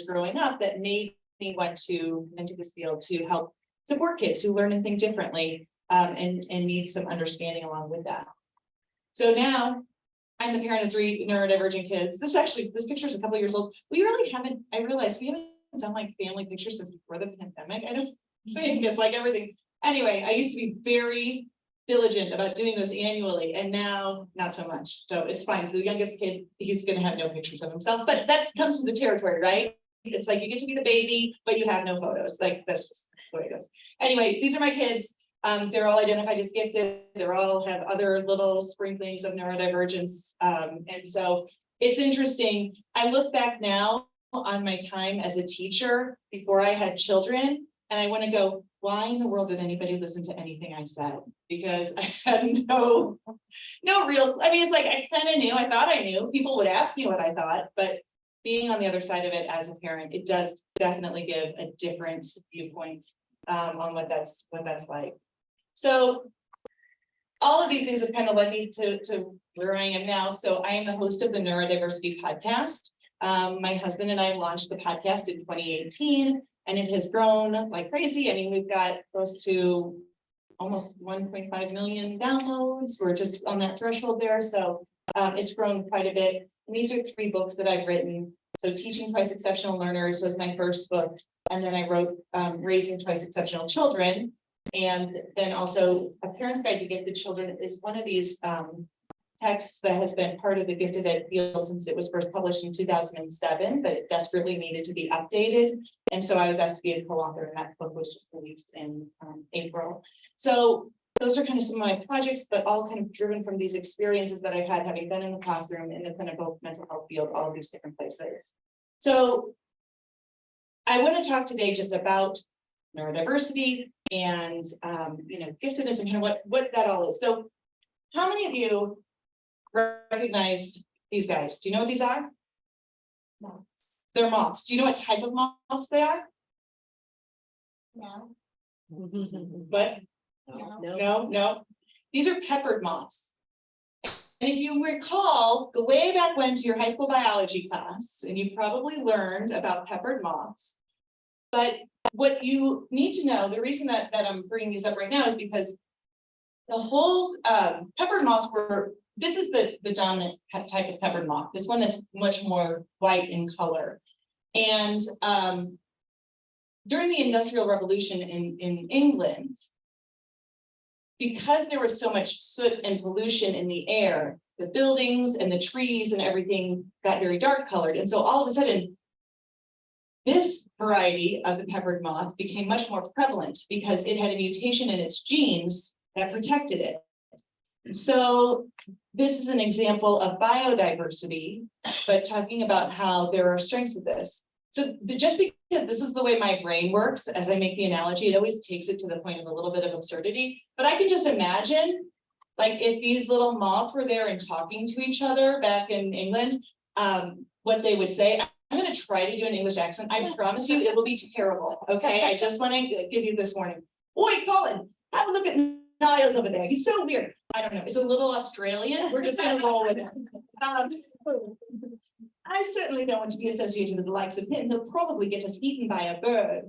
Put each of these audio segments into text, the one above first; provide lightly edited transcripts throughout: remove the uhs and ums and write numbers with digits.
growing up that made me want to come into this field to help support kids who learn and think differently, and need some understanding along with that. So now I'm the parent of 3 neurodivergent kids. This picture is a couple years old. We really haven't, I realized we haven't done like family pictures since before the pandemic. I don't think it's like everything. Anyway, I used to be very diligent about doing those annually, and now not so much. So it's fine. The youngest kid, he's going to have no pictures of himself, but that comes from the territory, right? It's like you get to be the baby, but you have no photos. Like that's just the way it goes. Anyway, these are my kids. They're all identified as gifted. They all have other little sprinklings of neurodivergence. And so it's interesting. I look back now on my time as a teacher before I had children, and I want to go, why in the world did anybody listen to anything I said? Because I had no real, I mean, it's like I kind of knew, I thought I knew. People would ask me what I thought, but being on the other side of it as a parent, it does definitely give a different viewpoint on what that's like. So all of these things have kind of led me to where I am now. So I am the host of the Neurodiversity podcast. My husband and I launched the podcast in 2018, and it has grown like crazy. I mean, we've got close to almost 1.5 million downloads. We're just on that threshold there. So it's grown quite a bit. And these are 3 books that I've written. So Teaching Twice Exceptional Learners was my first book. And then I wrote Raising Twice Exceptional Children. And then also A Parent's Guide to Gifted Children is one of these texts that has been part of the gifted ed field since it was first published in 2007, but it desperately needed to be updated. And so I was asked to be a co-author, and that book was just released in April. So those are kind of some of my projects, but all kind of driven from these experiences that I've had having been in the classroom, in the clinical mental health field, all of these different places. So I want to talk today just about neurodiversity and giftedness and kind of what that all is. So how many of you recognize these guys? Do you know what these are? No. They're moths. Do you know what type of moths they are? No. What? No. These are peppered moths. And if you recall, go way back when to your high school biology class, and you probably learned about peppered moths. But what you need to know, the reason that I'm bringing these up right now is because the whole peppered moths this is the dominant type of peppered moth, this one that's much more white in color. And during the Industrial Revolution in England, because there was so much soot and pollution in the air, the buildings and the trees and everything got very dark colored. And so all of a sudden, this variety of the peppered moth became much more prevalent because it had a mutation in its genes that protected it. So this is an example of biodiversity, but talking about how there are strengths with this. So just because this is the way my brain works, as I make the analogy, it always takes it to the point of a little bit of absurdity. But I can just imagine, like if these little moths were there and talking to each other back in England, what they would say. I'm going to try to do an English accent. I promise you it will be terrible. Okay, I just want to give you this warning. Oi, Colin, have a look at Niles over there. He's so weird. I don't know. It's a little Australian. We're just going to roll with it. I certainly don't want to be associated with the likes of him. He'll probably get us eaten by a bird.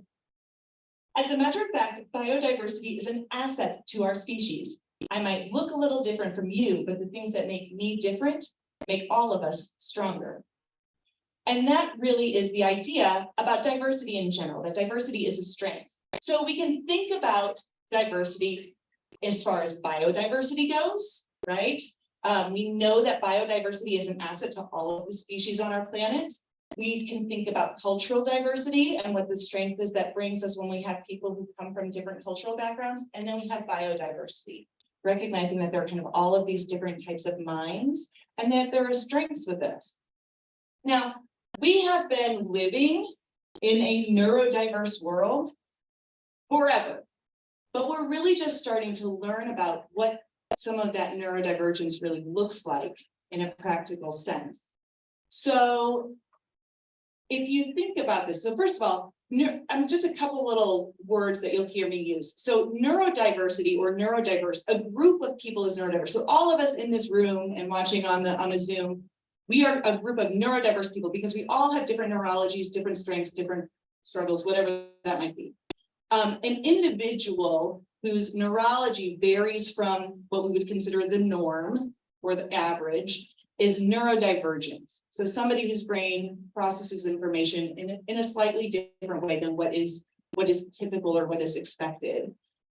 As a matter of fact, biodiversity is an asset to our species. I might look a little different from you, but the things that make me different make all of us stronger. And that really is the idea about diversity in general, that diversity is a strength. So we can think about diversity as far as biodiversity goes, right? We know that biodiversity is an asset to all of the species on our planet. We can think about cultural diversity and what the strength is that brings us when we have people who come from different cultural backgrounds. And then we have biodiversity, recognizing that there are kind of all of these different types of minds and that there are strengths with this. Now, we have been living in a neurodiverse world forever, but we're really just starting to learn about what some of that neurodivergence really looks like in a practical sense. So if you think about this, so first of all, just a couple little words that you'll hear me use. So neurodiversity or neurodiverse, a group of people is neurodiverse. So all of us in this room and watching on the Zoom We are a group of neurodiverse people because we all have different neurologies, different strengths, different struggles, whatever that might be. An individual whose neurology varies from what we would consider the norm or the average is neurodivergent. So somebody whose brain processes information in a slightly different way than what is typical or what is expected.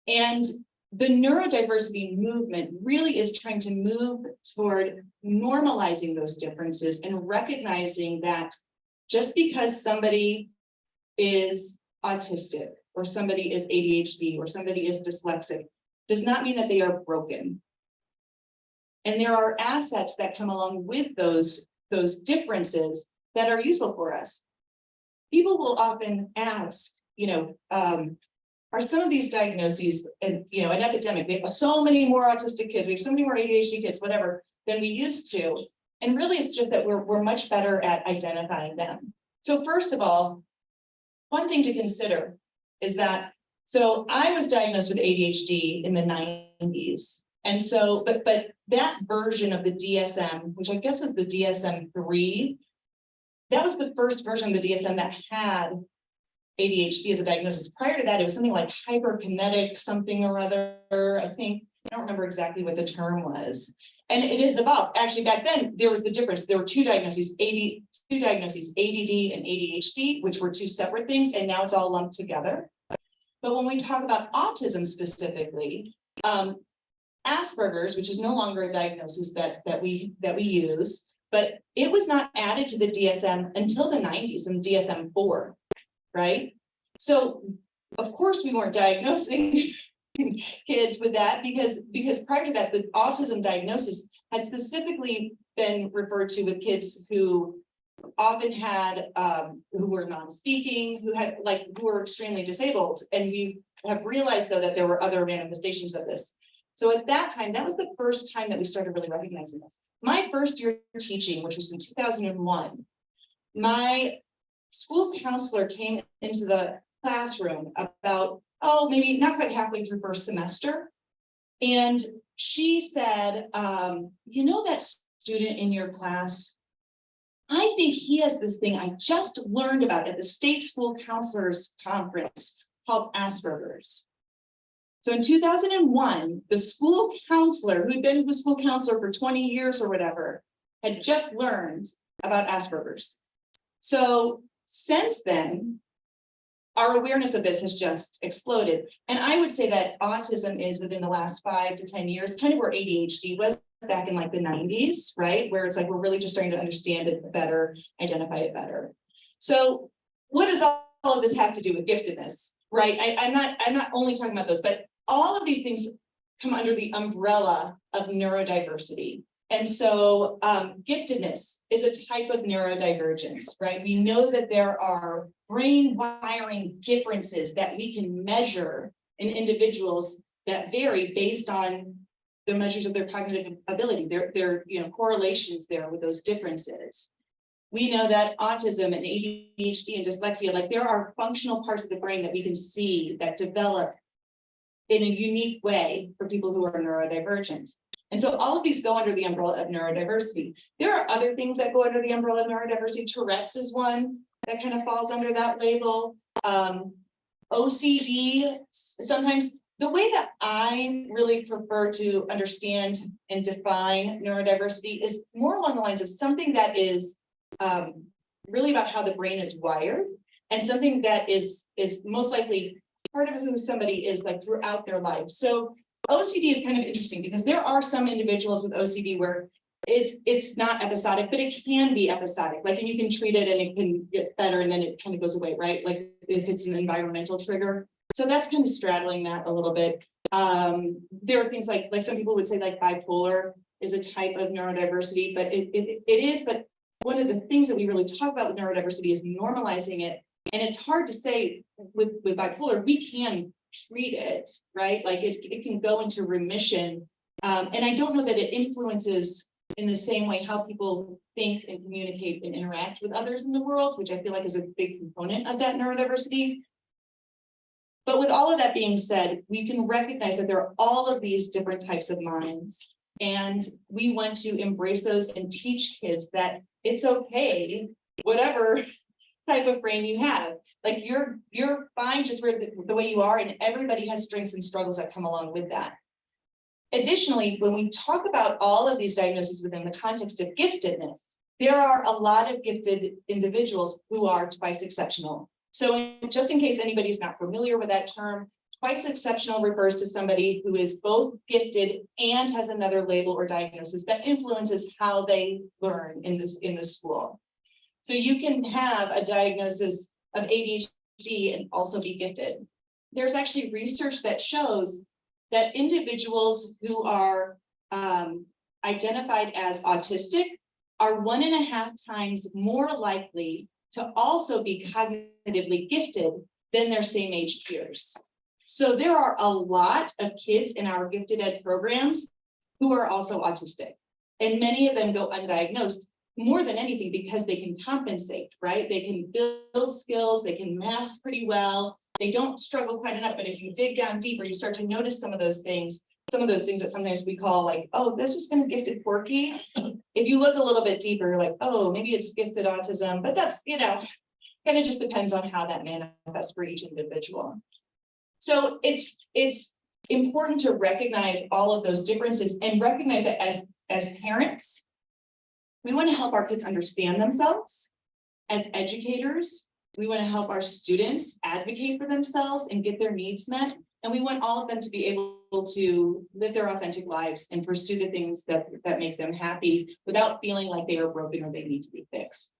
And the neurodiversity movement really is trying to move toward normalizing those differences and recognizing that just because somebody is autistic or somebody is ADHD or somebody is dyslexic does not mean that they are broken. And there are assets that come along with those differences that are useful for us. People will often ask, are some of these diagnoses, and an epidemic? We have so many more autistic kids, we have so many more ADHD kids, whatever, than we used to. And really, it's just that we're much better at identifying them. So first of all, one thing to consider is that, so I was diagnosed with ADHD in the 90s. And so, but that version of the DSM, which I guess was the DSM-3, that was the first version of the DSM that had ADHD as a diagnosis. Prior to that, it was something like hyperkinetic something or other. I don't remember exactly what the term was. And it is about, actually back then, there was the difference. There were two diagnoses, ADD and ADHD, which were two separate things, and now it's all lumped together. But when we talk about autism specifically, Asperger's, which is no longer a diagnosis that we use, but it was not added to the DSM until the 90s in DSM-4, right? So of course we weren't diagnosing kids with that because prior to that, the autism diagnosis had specifically been referred to with kids who often had who were non-speaking, who were extremely disabled, and we have realized though that there were other manifestations of this. So at that time, that was the first time that we started really recognizing this. My first year teaching, which was in 2001, my school counselor came into the classroom about, maybe not quite halfway through first semester. And she said, that student in your class, I think he has this thing I just learned about at the state school counselors conference called Asperger's. So in 2001, the school counselor, who'd been the school counselor for 20 years or whatever, had just learned about Asperger's. So since then, our awareness of this has just exploded. And I would say that autism is within the last 5 to 10 years, kind of where ADHD was back in like the 90s, right? Where it's like, we're really just starting to understand it better, identify it better. So what does all of this have to do with giftedness, right? I'm not only talking about those, but all of these things come under the umbrella of neurodiversity. And so giftedness is a type of neurodivergence, right? We know that there are brain wiring differences that we can measure in individuals that vary based on the measures of their cognitive ability. There are correlations there with those differences. We know that autism and ADHD and dyslexia, there are functional parts of the brain that we can see that develop in a unique way for people who are neurodivergent. And so all of these go under the umbrella of neurodiversity. There are other things that go under the umbrella of neurodiversity. Tourette's is one that kind of falls under that label. OCD, sometimes the way that I really prefer to understand and define neurodiversity is more along the lines of something that is really about how the brain is wired, and something that is most likely part of who somebody is throughout their life. So OCD is kind of interesting because there are some individuals with OCD where it's not episodic, but it can be episodic. And you can treat it and it can get better and then it kind of goes away, right? Like if it's an environmental trigger. So that's kind of straddling that a little bit. There are things like some people would say bipolar is a type of neurodiversity, but it is. But one of the things that we really talk about with neurodiversity is normalizing it. And it's hard to say with bipolar, we can treat it, right? It can go into remission. And I don't know that it influences in the same way how people think and communicate and interact with others in the world, which I feel like is a big component of that neurodiversity. But with all of that being said, we can recognize that there are all of these different types of minds. And we want to embrace those and teach kids that it's okay, whatever type of frame you have. Like you're fine just where the way you are, and everybody has strengths and struggles that come along with that. Additionally, when we talk about all of these diagnoses within the context of giftedness, there are a lot of gifted individuals who are twice exceptional. So just in case anybody's not familiar with that term, twice exceptional refers to somebody who is both gifted and has another label or diagnosis that influences how they learn in the school. So you can have a diagnosis of ADHD and also be gifted. There's actually research that shows that individuals who are identified as autistic are 1.5 times more likely to also be cognitively gifted than their same age peers. So there are a lot of kids in our gifted ed programs who are also autistic, and many of them go undiagnosed more than anything because they can compensate, right? They can build skills, they can mask pretty well, they don't struggle quite enough. But if you dig down deeper, you start to notice some of those things that sometimes we call like, oh, that's just been gifted quirky. If you look a little bit deeper, you're like, oh, maybe it's gifted autism, but that's, kind of just depends on how that manifests for each individual. So it's important to recognize all of those differences and recognize that as parents, we want to help our kids understand themselves. As educators, we want to help our students advocate for themselves and get their needs met. And we want all of them to be able to live their authentic lives and pursue the things that make them happy without feeling like they are broken or they need to be fixed.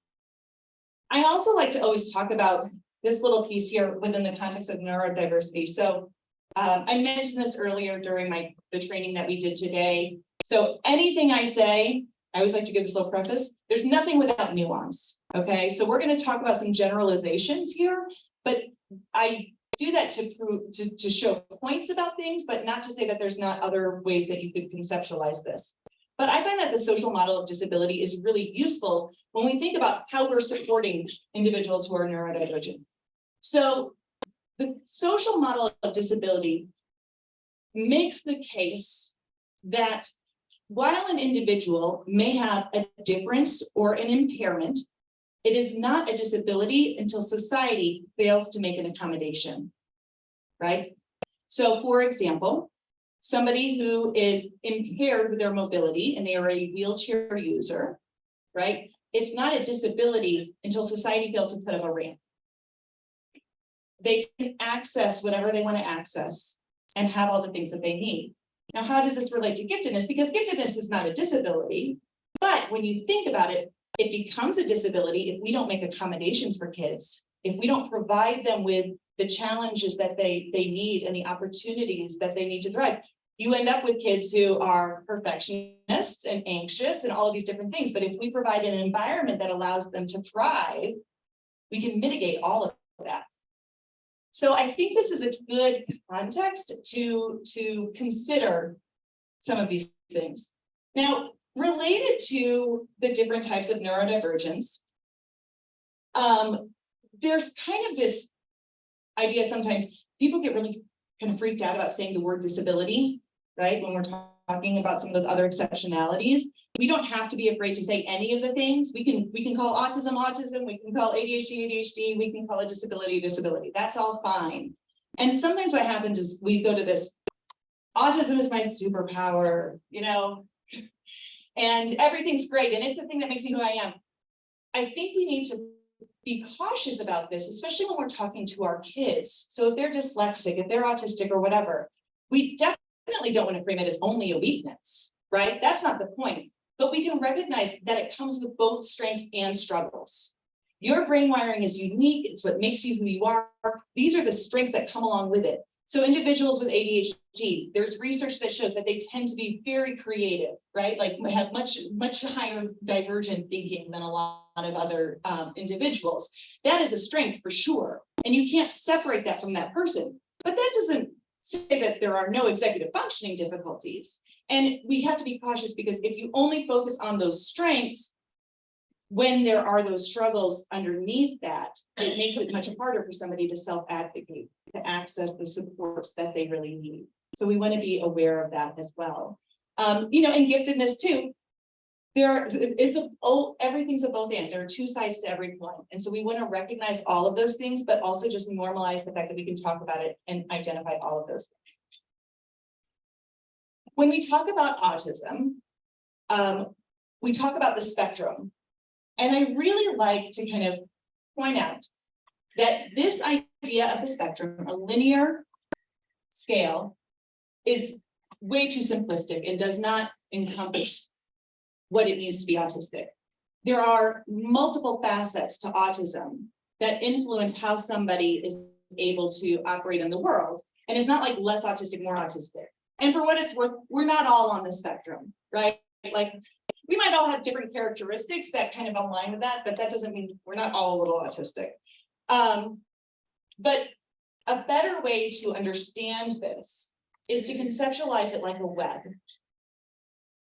I also like to always talk about this little piece here within the context of neurodiversity. So I mentioned this earlier during the training that we did today. So anything I say, I always like to give this little preface, there's nothing without nuance, okay? So we're going to talk about some generalizations here, but I do that to show points about things, but not to say that there's not other ways that you could conceptualize this. But I find that the social model of disability is really useful when we think about how we're supporting individuals who are neurodivergent. So the social model of disability makes the case that while an individual may have a difference or an impairment, it is not a disability until society fails to make an accommodation, right? So for example, somebody who is impaired with their mobility and they are a wheelchair user, right? It's not a disability until society fails to put up a ramp. They can access whatever they want to access and have all the things that they need. Now, how does this relate to giftedness? Because giftedness is not a disability, but when you think about it, it becomes a disability if we don't make accommodations for kids, if we don't provide them with the challenges that they need and the opportunities that they need to thrive. You end up with kids who are perfectionists and anxious and all of these different things. But if we provide an environment that allows them to thrive, we can mitigate all of that. So I think this is a good context to consider some of these things. Now, related to the different types of neurodivergence, there's kind of this idea sometimes people get really kind of freaked out about saying the word disability, right? When we're talking about some of those other exceptionalities, we don't have to be afraid to say any of the things. We can call autism, autism, we can call ADHD, ADHD, we can call a disability, disability. That's all fine. And sometimes what happens is we go to this, autism is my superpower, and everything's great. And it's the thing that makes me who I am. I think we need to be cautious about this, especially when we're talking to our kids. So if they're dyslexic, if they're autistic or whatever, we definitely don't want to frame it as only a weakness, right? That's not the point. But we can recognize that it comes with both strengths and struggles. Your brain wiring is unique. It's what makes you who you are. These are the strengths that come along with it. So individuals with ADHD, there's research that shows that they tend to be very creative, right? Like have much higher divergent thinking than a lot of other individuals. That is a strength for sure. And you can't separate that from that person. But that doesn't say that there are no executive functioning difficulties. And we have to be cautious because if you only focus on those strengths, when there are those struggles underneath that, it makes it much harder for somebody to self-advocate, to access the supports that they really need. So we want to be aware of that as well. And giftedness too. Everything's a both and. There are two sides to every coin. And so we want to recognize all of those things, but also just normalize the fact that we can talk about it and identify all of those things. When we talk about autism, we talk about the spectrum. And I really like to kind of point out that this idea of the spectrum, a linear scale, is way too simplistic and does not encompass what it means to be autistic. There are multiple facets to autism that influence how somebody is able to operate in the world. And it's not like less autistic, more autistic. And for what it's worth, we're not all on the spectrum, right? Like we might all have different characteristics that kind of align with that, but that doesn't mean we're not all a little autistic. But a better way to understand this is to conceptualize it like a web.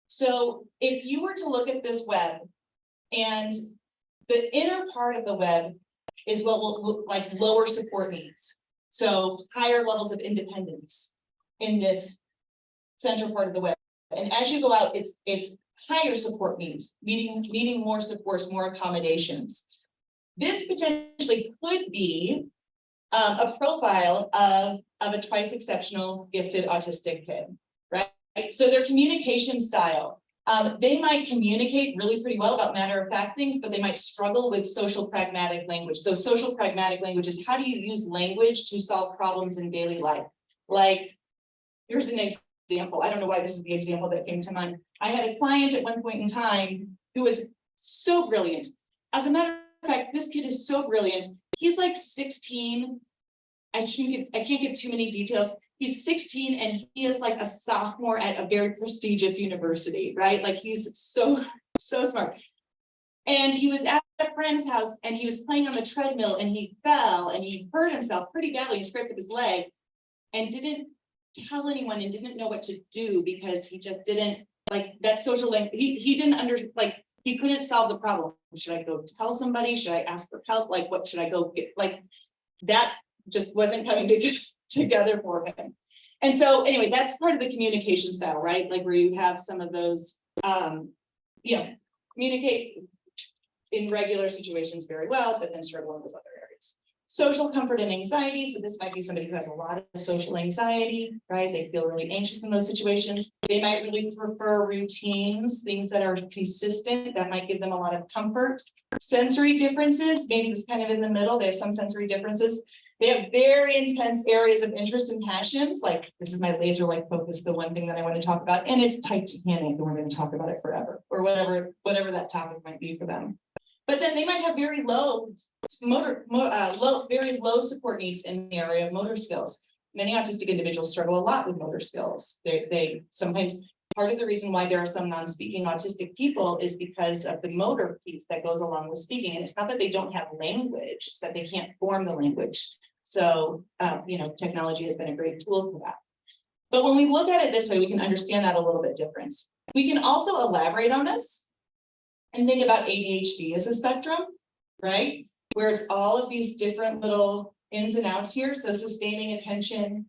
So if you were to look at this web, and the inner part of the web is what will look like lower support needs. So higher levels of independence in this center part of the web. And as you go out, it's higher support needs, needing more supports, more accommodations. This potentially could be a profile of a twice exceptional gifted autistic kid, right? So their communication style, they might communicate really pretty well about matter-of-fact things, but they might struggle with social pragmatic language. So social pragmatic language is how do you use language to solve problems in daily life? Like, here's an example. I don't know why this is the example that came to mind. I had a client at one point in time who was so brilliant. As a matter of fact, this kid is so brilliant. He's like 16. I can't give too many details. He's 16 and he is like a sophomore at a very prestigious university, right? Like he's so smart. And he was at a friend's house and he was playing on the treadmill and he fell and he hurt himself pretty badly. He scraped up his leg and didn't tell anyone and didn't know what to do because he just didn't like that social link. He didn't he couldn't solve the problem. Should I go tell somebody? Should I ask for help? Like, what should I go get? Like that just wasn't coming together for him. And so anyway, that's part of the communication style, right? Like where you have some of those, communicate in regular situations very well, but then struggle in those other areas. Social comfort and anxiety. So this might be somebody who has a lot of social anxiety, right? They feel really anxious in those situations. They might really prefer routines, things that are consistent, that might give them a lot of comfort. Sensory differences, maybe it's kind of in the middle. They have some sensory differences. They have very intense areas of interest and passions. Like this is my laser like focus, the one thing that I want to talk about, and it's Titanic, and we're going to talk about it forever, or whatever that topic might be for them. But then they might have very low very low support needs in the area of motor skills. Many autistic individuals struggle a lot with motor skills. They sometimes, part of the reason why there are some non-speaking autistic people is because of the motor piece that goes along with speaking. And it's not that they don't have language, it's that they can't form the language. So, technology has been a great tool for that. But when we look at it this way, we can understand that a little bit different. We can also elaborate on this and think about ADHD as a spectrum, right? Where it's all of these different little ins and outs here. So sustaining attention,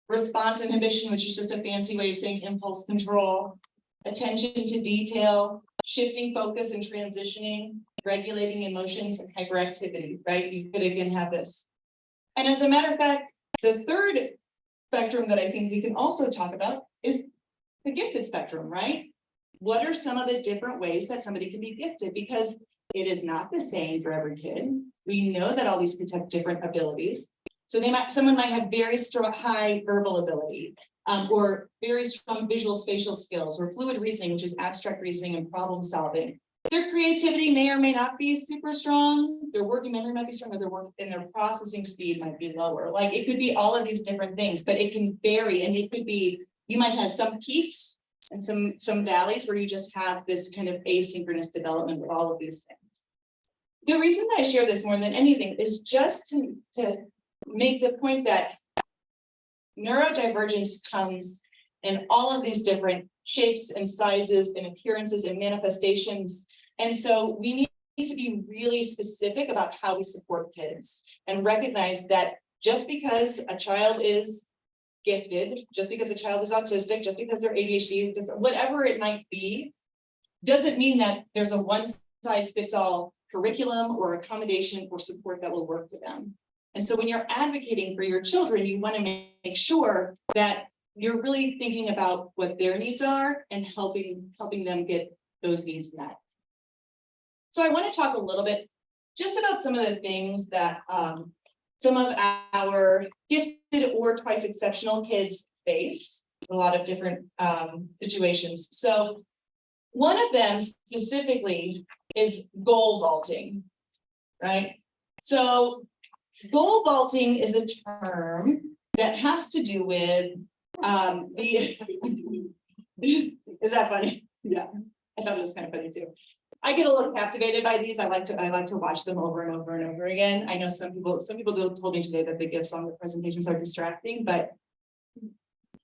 response inhibition, which is just a fancy way of saying impulse control, attention to detail, shifting focus and transitioning, regulating emotions and hyperactivity, right? You could again have this. And as a matter of fact, the third spectrum that I think we can also talk about is the gifted spectrum, right? What are some of the different ways that somebody can be gifted? Because it is not the same for every kid. We know that all these kids have different abilities. So someone might have very strong, high verbal ability, or very strong visual spatial skills, or fluid reasoning, which is abstract reasoning and problem solving. Their creativity may or may not be super strong. Their working memory might be strong, or their processing speed might be lower. Like it could be all of these different things, but it can vary. And it could be, you might have some peaks and some valleys where you just have this kind of asynchronous development with all of these things. The reason that I share this more than anything is just to make the point that neurodivergence comes in all of these different shapes and sizes and appearances and manifestations. And so we need to be really specific about how we support kids and recognize that just because a child is gifted, just because a child is autistic, just because they're ADHD, whatever it might be, doesn't mean that there's a one-size-fits-all curriculum or accommodation or support that will work for them. And so when you're advocating for your children, you want to make sure that you're really thinking about what their needs are and helping them get those needs met. So I want to talk a little bit just about some of the things that some of our gifted or twice exceptional kids face, a lot of different situations. So one of them specifically is goal vaulting, right? So goal vaulting is a term that has to do with is that funny? Yeah, I thought it was kind of funny too. I get a little captivated by these. I like to watch them over and over and over again. I know some people told me today that the gifts on the presentations are distracting, but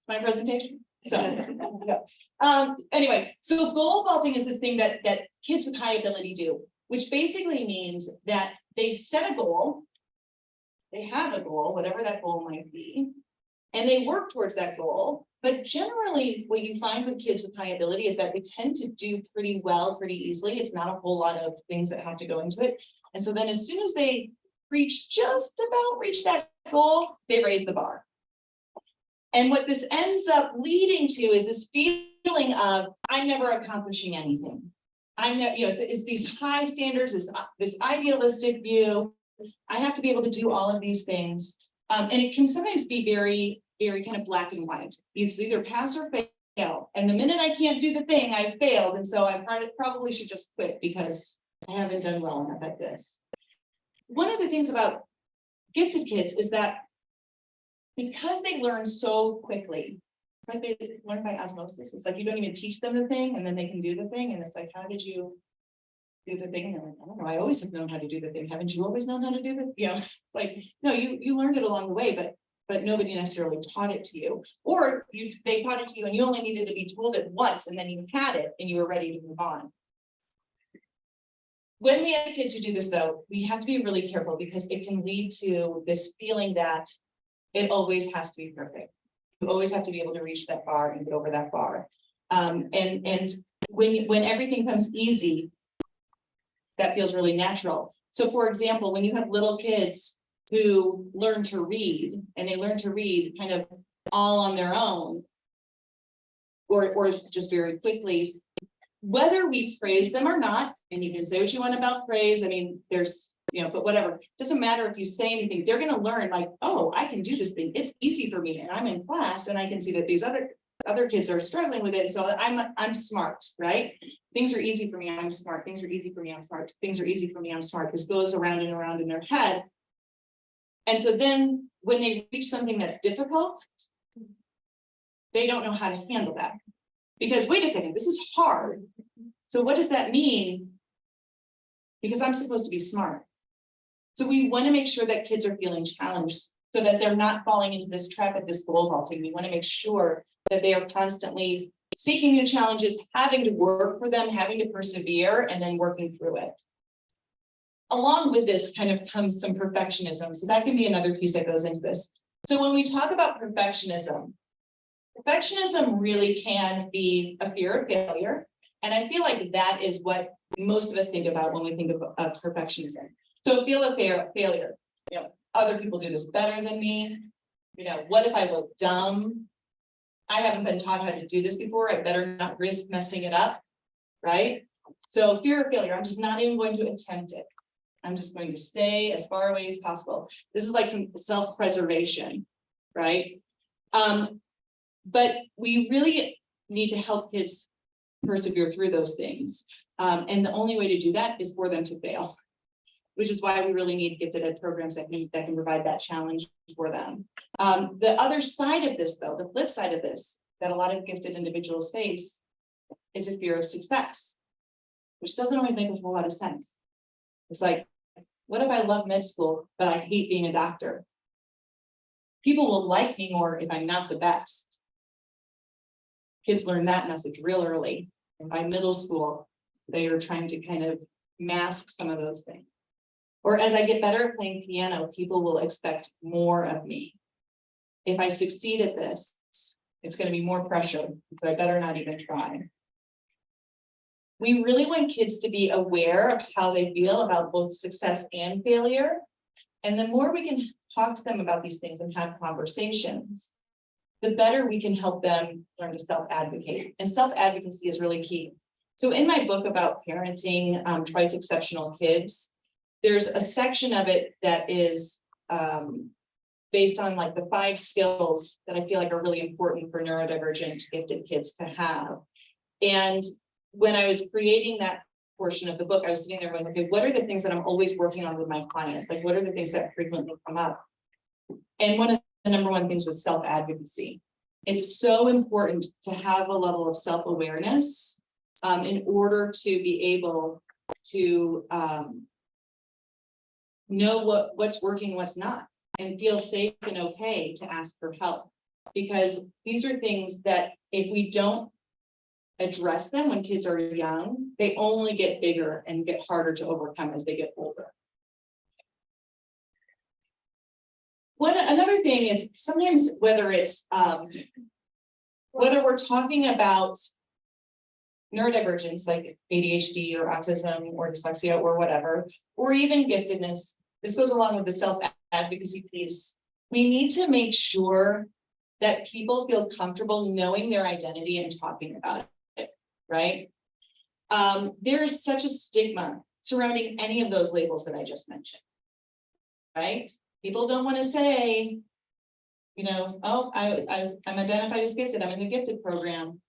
my presentation. So yeah. Anyway, so goal vaulting is this thing that kids with high ability do, which basically means that they set a goal, they have a goal, whatever that goal might be, and they work towards that goal. But generally, what you find with kids with high ability is that they tend to do pretty well, pretty easily. It's not a whole lot of things that have to go into it. And so then as soon as they just about reach that goal, they raise the bar. And what this ends up leading to is this feeling of, I'm never accomplishing anything. I'm not, it's these high standards, this idealistic view. I have to be able to do all of these things. And it can sometimes be very, very kind of black and white. It's either pass or fail. And the minute I can't do the thing, I failed. And so I probably should just quit because I haven't done well enough at this. One of the things about gifted kids is that because they learn so quickly, it's like they learn by osmosis. It's like you don't even teach them the thing and then they can do the thing. And it's like, how did you do the thing? And they're like, I don't know, I always have known how to do the thing. Haven't you always known how to do the thing? You know, it's like, no, you learned it along the way, but nobody necessarily taught it to you. Or they taught it to you and you only needed to be told it once and then you had it and you were ready to move on. When we have kids who do this though, we have to be really careful because it can lead to this feeling that it always has to be perfect. You always have to be able to reach that bar and get over that bar. And when everything comes easy, that feels really natural. So for example, when you have little kids who learn to read and they learn to read kind of all on their own, or just very quickly, whether we praise them or not, and you can say what you want about praise, I mean, there's, but whatever, doesn't matter if you say anything, they're going to learn like, oh, I can do this thing. It's easy for me. And I'm in class and I can see that these other kids are struggling with it. And so I'm smart, right? Things are easy for me. I'm smart. Things are easy for me. I'm smart. Things are easy for me. I'm smart. This goes around and around in their head. And so then when they reach something that's difficult, they don't know how to handle that. Because wait a second, this is hard. So what does that mean? Because I'm supposed to be smart. So we want to make sure that kids are feeling challenged so that they're not falling into this trap of this goal vaulting. We want to make sure that they are constantly seeking new challenges, having to work for them, having to persevere, and then working through it. Along with this kind of comes some perfectionism. So that can be another piece that goes into this. So when we talk about perfectionism really can be a fear of failure. And I feel like that is what most of us think about when we think of perfectionism. So feel of failure, other people do this better than me. What if I look dumb? I haven't been taught how to do this before. I better not risk messing it up, right? So fear of failure, I'm just not even going to attempt it. I'm just going to stay as far away as possible. This is like some self-preservation, right? But we really need to help kids persevere through those things. And the only way to do that is for them to fail, which is why we really need gifted ed programs that can provide that challenge for them. The other side of this, though, the flip side of this, that a lot of gifted individuals face is a fear of success, which doesn't always make a whole lot of sense. It's like, what if I love med school, but I hate being a doctor? People will like me more if I'm not the best. Kids learn that message real early. And by middle school, they are trying to kind of mask some of those things. Or as I get better at playing piano, people will expect more of me. if I succeed at this, it's going to be more pressure, so I better not even try. We really want kids to be aware of how they feel about both success and failure. And the more we can talk to them about these things and have conversations, the better we can help them learn to self-advocate. And self-advocacy is really key. So in my book about parenting twice exceptional kids, there's a section of it that is based on like the 5 skills that I feel like are really important for neurodivergent gifted kids to have. And when I was creating that portion of the book, I was sitting there going, okay, what are the things that I'm always working on with my clients? Like, what are the things that frequently come up? And one of the number one things was self-advocacy. It's so important to have a level of self-awareness in order to be able to know what's working, what's not, and feel safe and okay to ask for help. Because these are things that if we don't address them when kids are young, they only get bigger and get harder to overcome as they get older. Another thing is sometimes whether it's whether we're talking about neurodivergence like ADHD or autism or dyslexia or whatever, or even giftedness, this goes along with the self-advocacy piece. We need to make sure that people feel comfortable knowing their identity and talking about it, right? There is such a stigma surrounding any of those labels that I just mentioned, right? People don't want to say, you know, oh, I'm identified as gifted, I'm in the gifted program.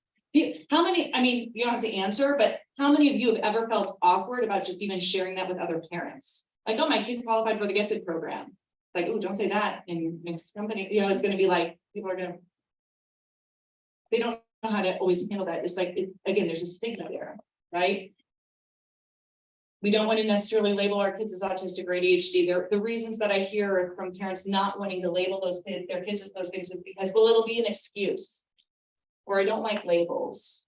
How many, I mean, you don't have to answer, but how many of you have ever felt awkward about just even sharing that with other parents? Like, oh, my kid qualified for the gifted program. Like, oh, don't say that in mixed company. You know, it's going to be like, people are going to, they don't know how to always handle that. It's like, again, there's a stigma there, right? We don't want to necessarily label our kids as autistic or ADHD. The reasons that I hear from parents not wanting to label their kids as those things is because, well, it'll be an excuse, or I don't like labels.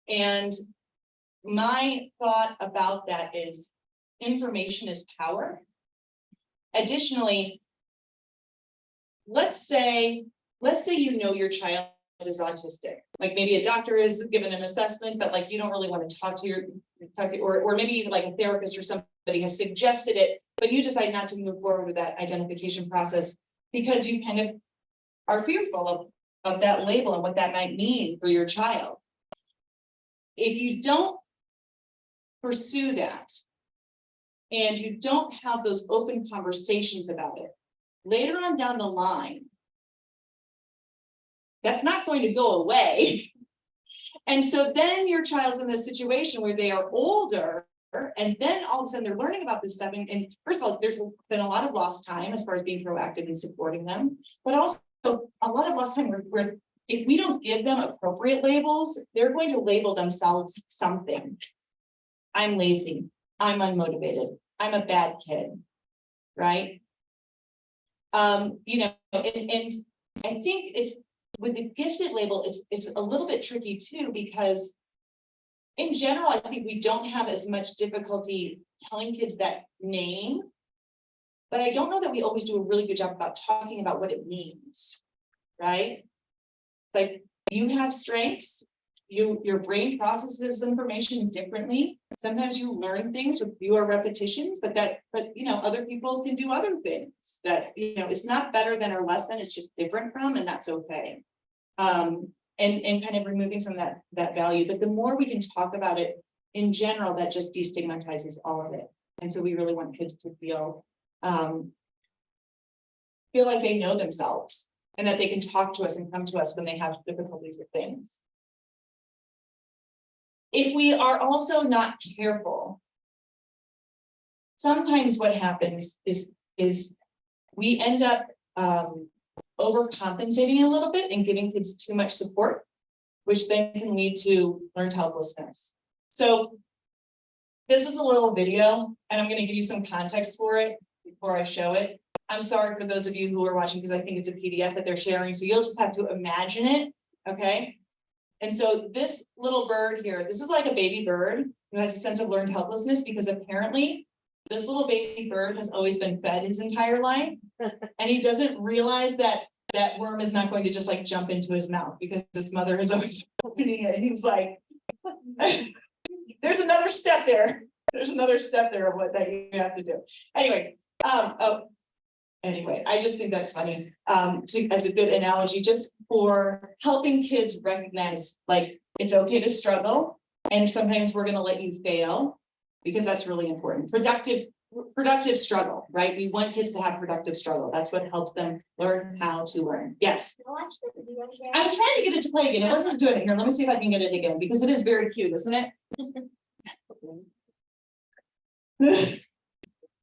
And my thought about that is information is power. Additionally, let's say you know your child is autistic. Like maybe a doctor is given an assessment, but like you don't really want to talk to or maybe even like a therapist or somebody has suggested it, but you decide not to move forward with that identification process because you kind of are fearful of that label and what that might mean for your child. If you don't pursue that and you don't have those open conversations about it, later on down the line, that's not going to go away. And so then your child's in this situation where they are older, and then all of a sudden they're learning about this stuff. And first of all, there's been a lot of lost time as far as being proactive and supporting them, but also a lot of lost time where if we don't give them appropriate labels, they're going to label themselves something. I'm lazy, I'm unmotivated, I'm a bad kid, right? You know, and I think it's with the gifted label, it's a little bit tricky too, because in general, I think we don't have as much difficulty telling kids that name, but I don't know that we always do a really good job about talking about what it means, right? It's like you have strengths, your brain processes information differently. Sometimes you learn things with fewer repetitions, but you know, other people can do other things that, you know, it's not better than or less than, it's just different from, and that's okay. And kind of removing some of that value. But the more we can talk about it in general, that just destigmatizes all of it. And so we really want kids to feel like they know themselves and that they can talk to us and come to us when they have difficulties with things. If we are also not careful, sometimes what happens is we end up overcompensating a little bit and giving kids too much support, which then can lead to learned helplessness. So this is a little video, and I'm going to give you some context for it before I show it. I'm sorry for those of you who are watching because I think it's a PDF that they're sharing, so you'll just have to imagine it, okay? And so this little bird here, this is like a baby bird who has a sense of learned helplessness because apparently this little baby bird has always been fed his entire life, and he doesn't realize that that worm is not going to just like jump into his mouth because his mother is always opening it. He's like, there's another step there. There's another step there of what that you have to do. Anyway, anyway, I just think that's funny. As a good analogy, just for helping kids recognize, like, it's okay to struggle, and sometimes we're going to let you fail, because that's really important. Productive struggle, right? We want kids to have productive struggle. That's what helps them learn how to learn. Yes. I was trying to get it to play again. It wasn't doing it here. Let me see if I can get it again, because it is very cute, isn't it?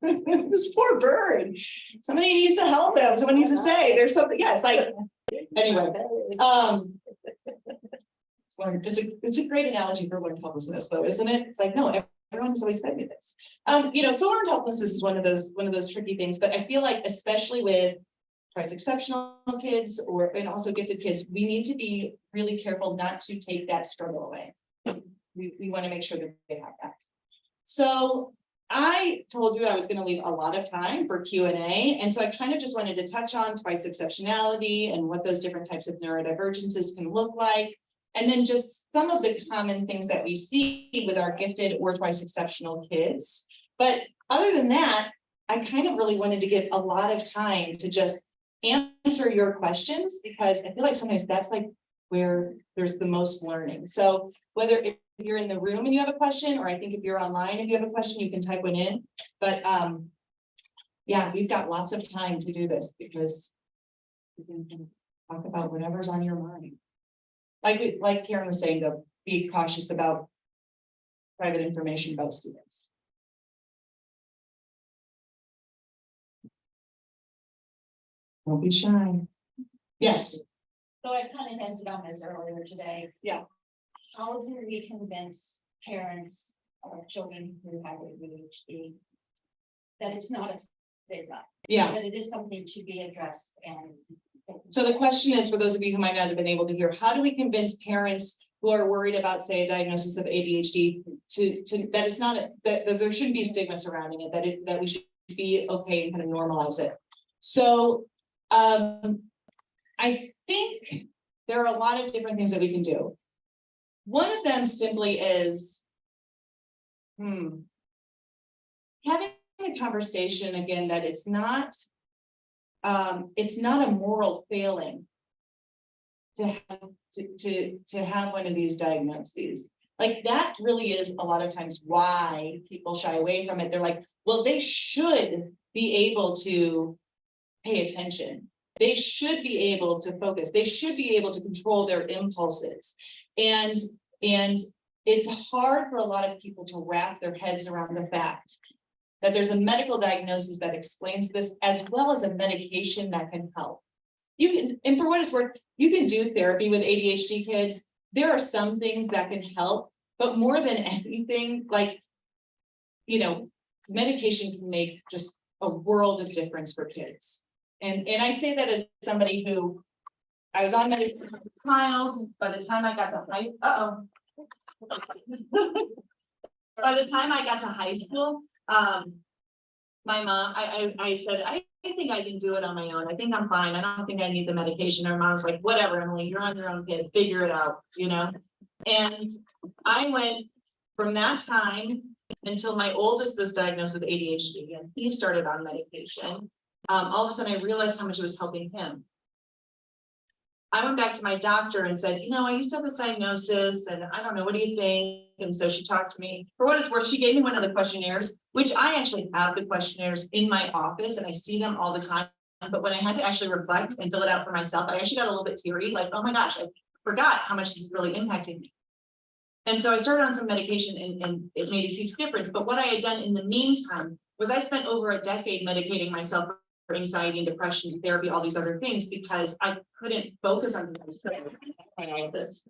This poor bird. Somebody needs to help him. Someone needs to say there's something. Yeah, it's like, anyway. It's a great analogy for learned helplessness, though, isn't it? It's like, no, everyone has always fed me this. So learned helplessness is one of those tricky things. But I feel like, especially with twice exceptional kids and also gifted kids, we need to be really careful not to take that struggle away. We want to make sure that they have that. So I told you I was going to leave a lot of time for Q&A. And so I kind of just wanted to touch on twice exceptionality and what those different types of neurodivergences can look like. And then just some of the common things that we see with our gifted or twice exceptional kids. But other than that, I kind of really wanted to give a lot of time to just answer your questions, because I feel like sometimes that's like where there's the most learning. So whether if you're in the room and you have a question, or I think if you're online, if you have a question, you can type one in. But yeah, we've got lots of time to do this, because we can talk about whatever's on your mind. Like Karen was saying, to be cautious about private information about students. Don't be shy. Yes. So I kind of hinted on this earlier today. Yeah. How do we convince parents of children who have ADHD that it's not a stigma? Yeah. That it is something to be addressed? And so the question is, for those of you who might not have been able to hear, how do we convince parents who are worried about, say, a diagnosis of ADHD to that it's not that there shouldn't be stigma surrounding it, that we should be okay and kind of normalize it? So I think there are a lot of different things that we can do. One of them simply is having a conversation again that it's not a moral failing to have one of these diagnoses. Like, that really is a lot of times why people shy away from it. They're like, well, they should be able to pay attention. They should be able to focus. They should be able to control their impulses. And it's hard for a lot of people to wrap their heads around the fact that there's a medical diagnosis that explains this, as well as a medication that can help. You can, and for what it's worth, you can do therapy with ADHD kids. There are some things that can help, but more than anything, like, medication can make just a world of difference for kids. And I say that as somebody who, I was on medication as a child. By the time I got to high school, my mom, I said, I think I can do it on my own. I think I'm fine. I don't think I need the medication. Her mom's like, whatever, Emily, you're on your own, kid, figure it out, And I went from that time until my oldest was diagnosed with ADHD, and he started on medication. All of a sudden I realized how much it was helping him. I went back to my doctor and said, I used to have this diagnosis, and I don't know, what do you think? And so she talked to me. For what it's worth, she gave me one of the questionnaires, which I actually have the questionnaires in my office and I see them all the time. But when I had to actually reflect and fill it out for myself, I actually got a little bit teary, like, oh my gosh, I forgot how much this is really impacting me. And so I started on some medication, and it made a huge difference. But what I had done in the meantime was I spent over a decade medicating myself for anxiety and depression, therapy, all these other things, because I couldn't focus on all of this.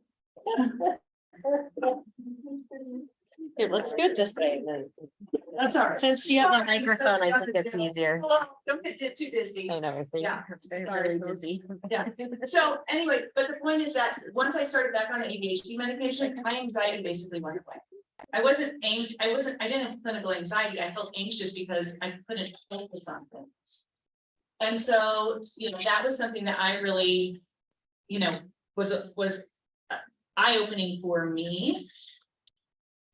It looks good this way. That's all right. Since you have a microphone, I think it's easier. Don't get too dizzy. I know, Yeah. very dizzy. Yeah. So anyway, but the point is that once I started back on the ADHD medication, my anxiety basically went away. I didn't have clinical anxiety. I felt anxious because I couldn't focus on things. And so, that was something that I really, was eye-opening for me.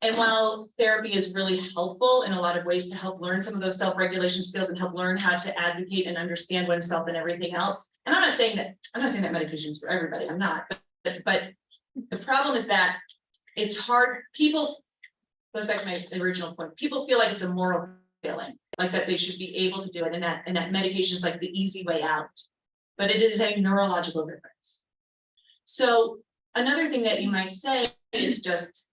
And while therapy is really helpful in a lot of ways to help learn some of those self-regulation skills and help learn how to advocate and understand oneself and everything else. And I'm not saying that medication is for everybody. I'm not, but the problem is that it's hard. People, goes back to my original point. People feel like it's a moral failing, like that they should be able to do it, and that medication is like the easy way out. But it is a neurological difference. So another thing that you might say is just,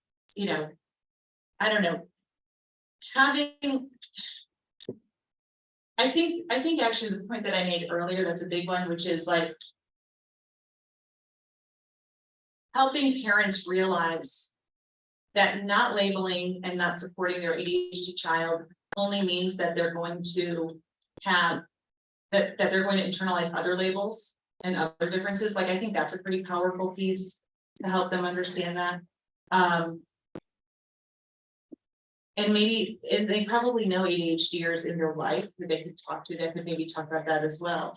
I don't know, I think actually the point that I made earlier, that's a big one, which is like helping parents realize that not labeling and not supporting their ADHD child only means that they're going to have, that they're going to internalize other labels and other differences. Like, I think that's a pretty powerful piece to help them understand that. And they probably know ADHDers in their life who they could talk to, that could maybe talk about that as well.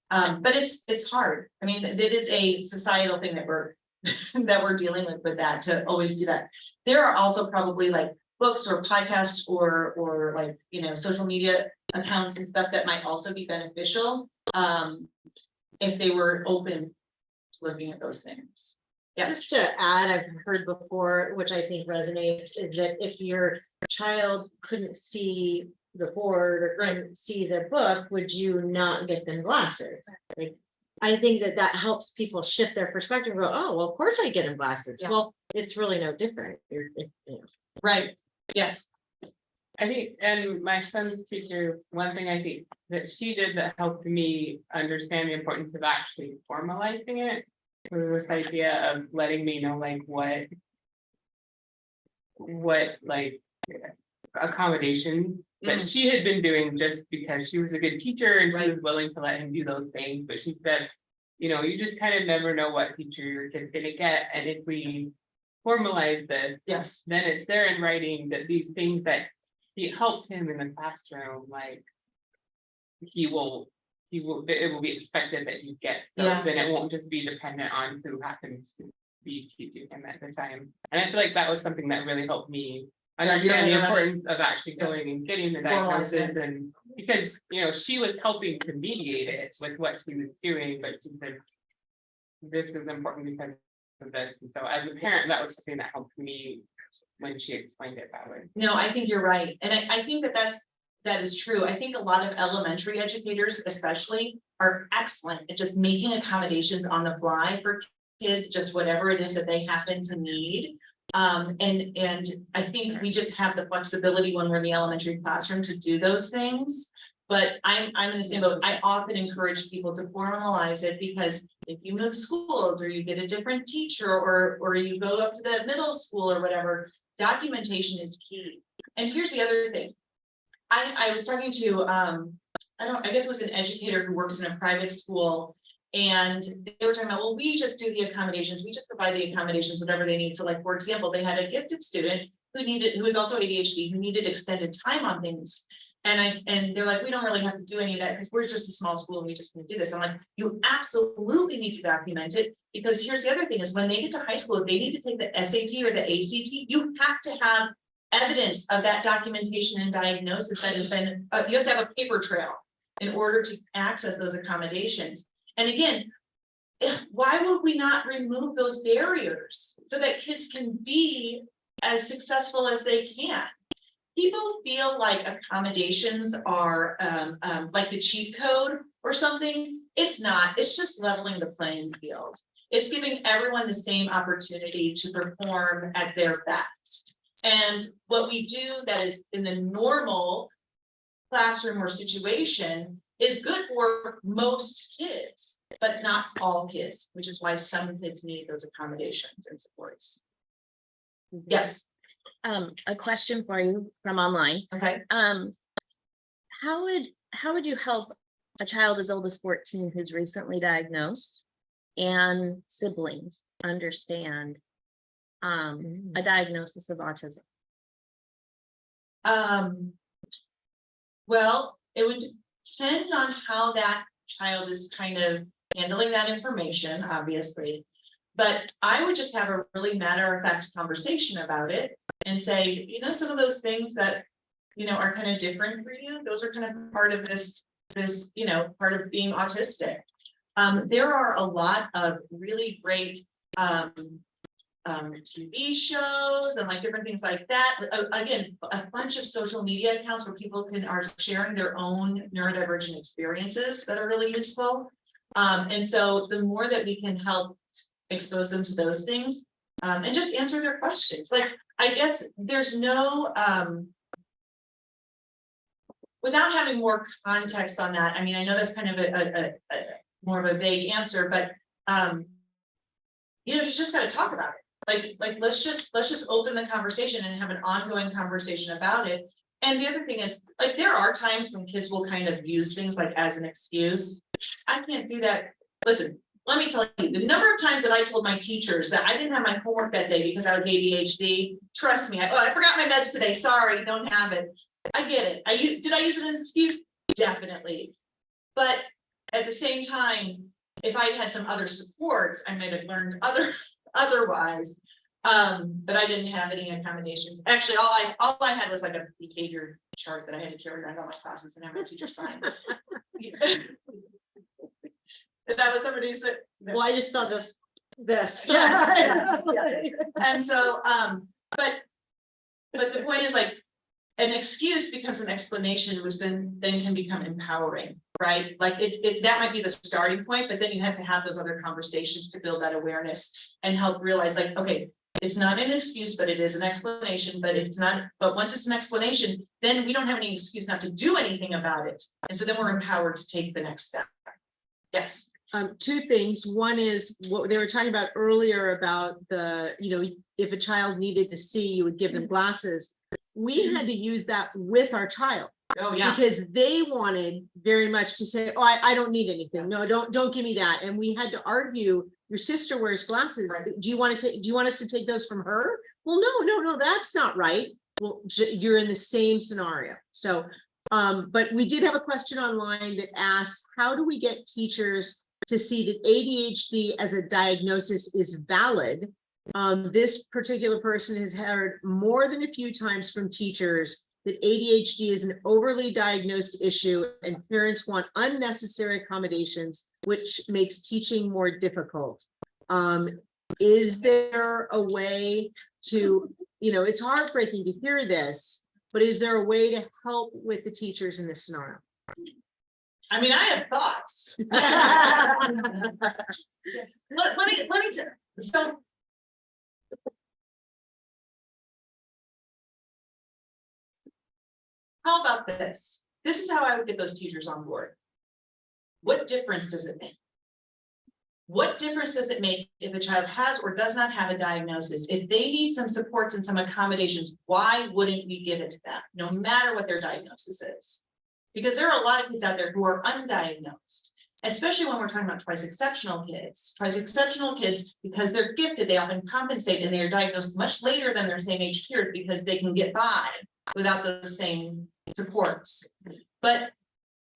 But it's hard. I mean, it is a societal thing that we're dealing with that, to always do that. There are also probably like books or podcasts or like, social media accounts and stuff that might also be beneficial if they were open to looking at those things. Yes. Just to add, I've heard before, which I think resonates, is that if your child couldn't see the board or couldn't see the book, would you not get them glasses? Like, I think that helps people shift their perspective and go, oh, well, of course I get them glasses. Yeah. Well, it's really no different. Right. Yes. I think, and my son's teacher, one thing I think that she did that helped me understand the importance of actually formalizing it was this idea of letting me know like what like accommodations that she had been doing just because she was a good teacher and she was willing to let him do those things. But she said, you just kind of never know what teacher your kid's gonna get. And if we formalize this, Yes. then it's there in writing that these things that he helped him in the classroom, like it will be expected that you get those, and it won't just be dependent on who happens to be teaching him at the time. And I feel like that was something that really helped me understand the importance of actually going and getting the diagnosis. And because she was helping to mediate it with what she was doing, but she said this is important because of this. And so as a parent, that was something that helped me when she explained it that way. No, I think you're right. And I think that is true. I think a lot of elementary educators especially are excellent at just making accommodations on the fly for kids, just whatever it is that they happen to need. And I think we just have the flexibility when we're in the elementary classroom to do those things. But I'm in the same boat. I often encourage people to formalize it, because if you move schools or you get a different teacher or you go up to the middle school or whatever, documentation is key. And here's the other thing. I was talking to I guess it was an educator who works in a private school, and they were talking about, well, we just do the accommodations, we just provide the accommodations, whatever they need. So like, for example, they had a gifted student who was also ADHD, who needed extended time on things. And they're like, we don't really have to do any of that because we're just a small school and we just need to do this. I'm like, you absolutely need to document it, because here's the other thing is when they get to high school, if they need to take the SAT or the ACT, you have to have evidence of that documentation and diagnosis that has been, you have to have a paper trail in order to access those accommodations. And again, why would we not remove those barriers so that kids can be as successful as they can? People feel like accommodations are like the cheat code or something. It's not. It's just leveling the playing field. It's giving everyone the same opportunity to perform at their best. And what we do that is in the normal classroom or situation is good for most kids, but not all kids, which is why some kids need those accommodations and supports. Yes. A question for you from online. Okay. How would you help a child as old as 14 who's recently diagnosed and siblings understand a diagnosis of autism? Well, it would, depend on how that child is kind of handling that information, obviously. But I would just have a really matter-of-fact conversation about it and say, you know, some of those things that, you know, are kind of different for you, those are kind of part of this, you know, part of being autistic. There are a lot of really great TV shows and like different things like that. Again, a bunch of social media accounts where people are sharing their own neurodivergent experiences that are really useful. And so the more that we can help expose them to those things, and just answer their questions. Like, I guess there's no, without having more context on that, I mean, I know that's kind of a more of a vague answer, but you know, you just got to talk about it. Like let's just open the conversation and have an ongoing conversation about it. And the other thing is, like, there are times when kids will kind of use things like as an excuse. I can't do that. Listen, let me tell you, the number of times that I told my teachers that I didn't have my homework that day because I was ADHD, trust me, I forgot my meds today, sorry, don't have it. I get it. Did I use it as an excuse? Definitely. But at the same time, if I had some other supports, I might have learned otherwise. But I didn't have any accommodations. Actually, all I had was like a behavior chart that I had to carry around all my classes and have my teacher sign. Is that what somebody said? Well, I just saw this. Yes. And so, but the point is, like, an excuse becomes an explanation, which then can become empowering, right? Like that might be the starting point, but then you have to have those other conversations to build that awareness and help realize, like, okay, it's not an excuse, but it is an explanation, but it's not, but once it's an explanation, then we don't have any excuse not to do anything about it. And so then we're empowered to take the next step. Yes. Two things. One is what they were talking about earlier about the, you know, if a child needed to see, you would give them glasses. We had to use that with our child. Oh, yeah. Because they wanted very much to say, oh, I don't need anything. No, don't give me that. And we had to argue, your sister wears glasses. Right. Do you want us to take those from her? Well, no, that's not right. Well, you're in the same scenario. So, but we did have a question online that asks, how do we get teachers to see that ADHD as a diagnosis is valid? This particular person has heard more than a few times from teachers that ADHD is an overly diagnosed issue and parents want unnecessary accommodations, which makes teaching more difficult. Is there a way to, you know, it's heartbreaking to hear this, but is there a way to help with the teachers in this scenario? I mean, I have thoughts. let me so how about this? This is how I would get those teachers on board. What difference does it make? What difference does it make if a child has or does not have a diagnosis? If they need some supports and some accommodations, why wouldn't we give it to them, no matter what their diagnosis is? Because there are a lot of kids out there who are undiagnosed, especially when we're talking about twice exceptional kids. Twice exceptional kids, because they're gifted, they often compensate and they are diagnosed much later than their same age peers because they can get by without those same supports. But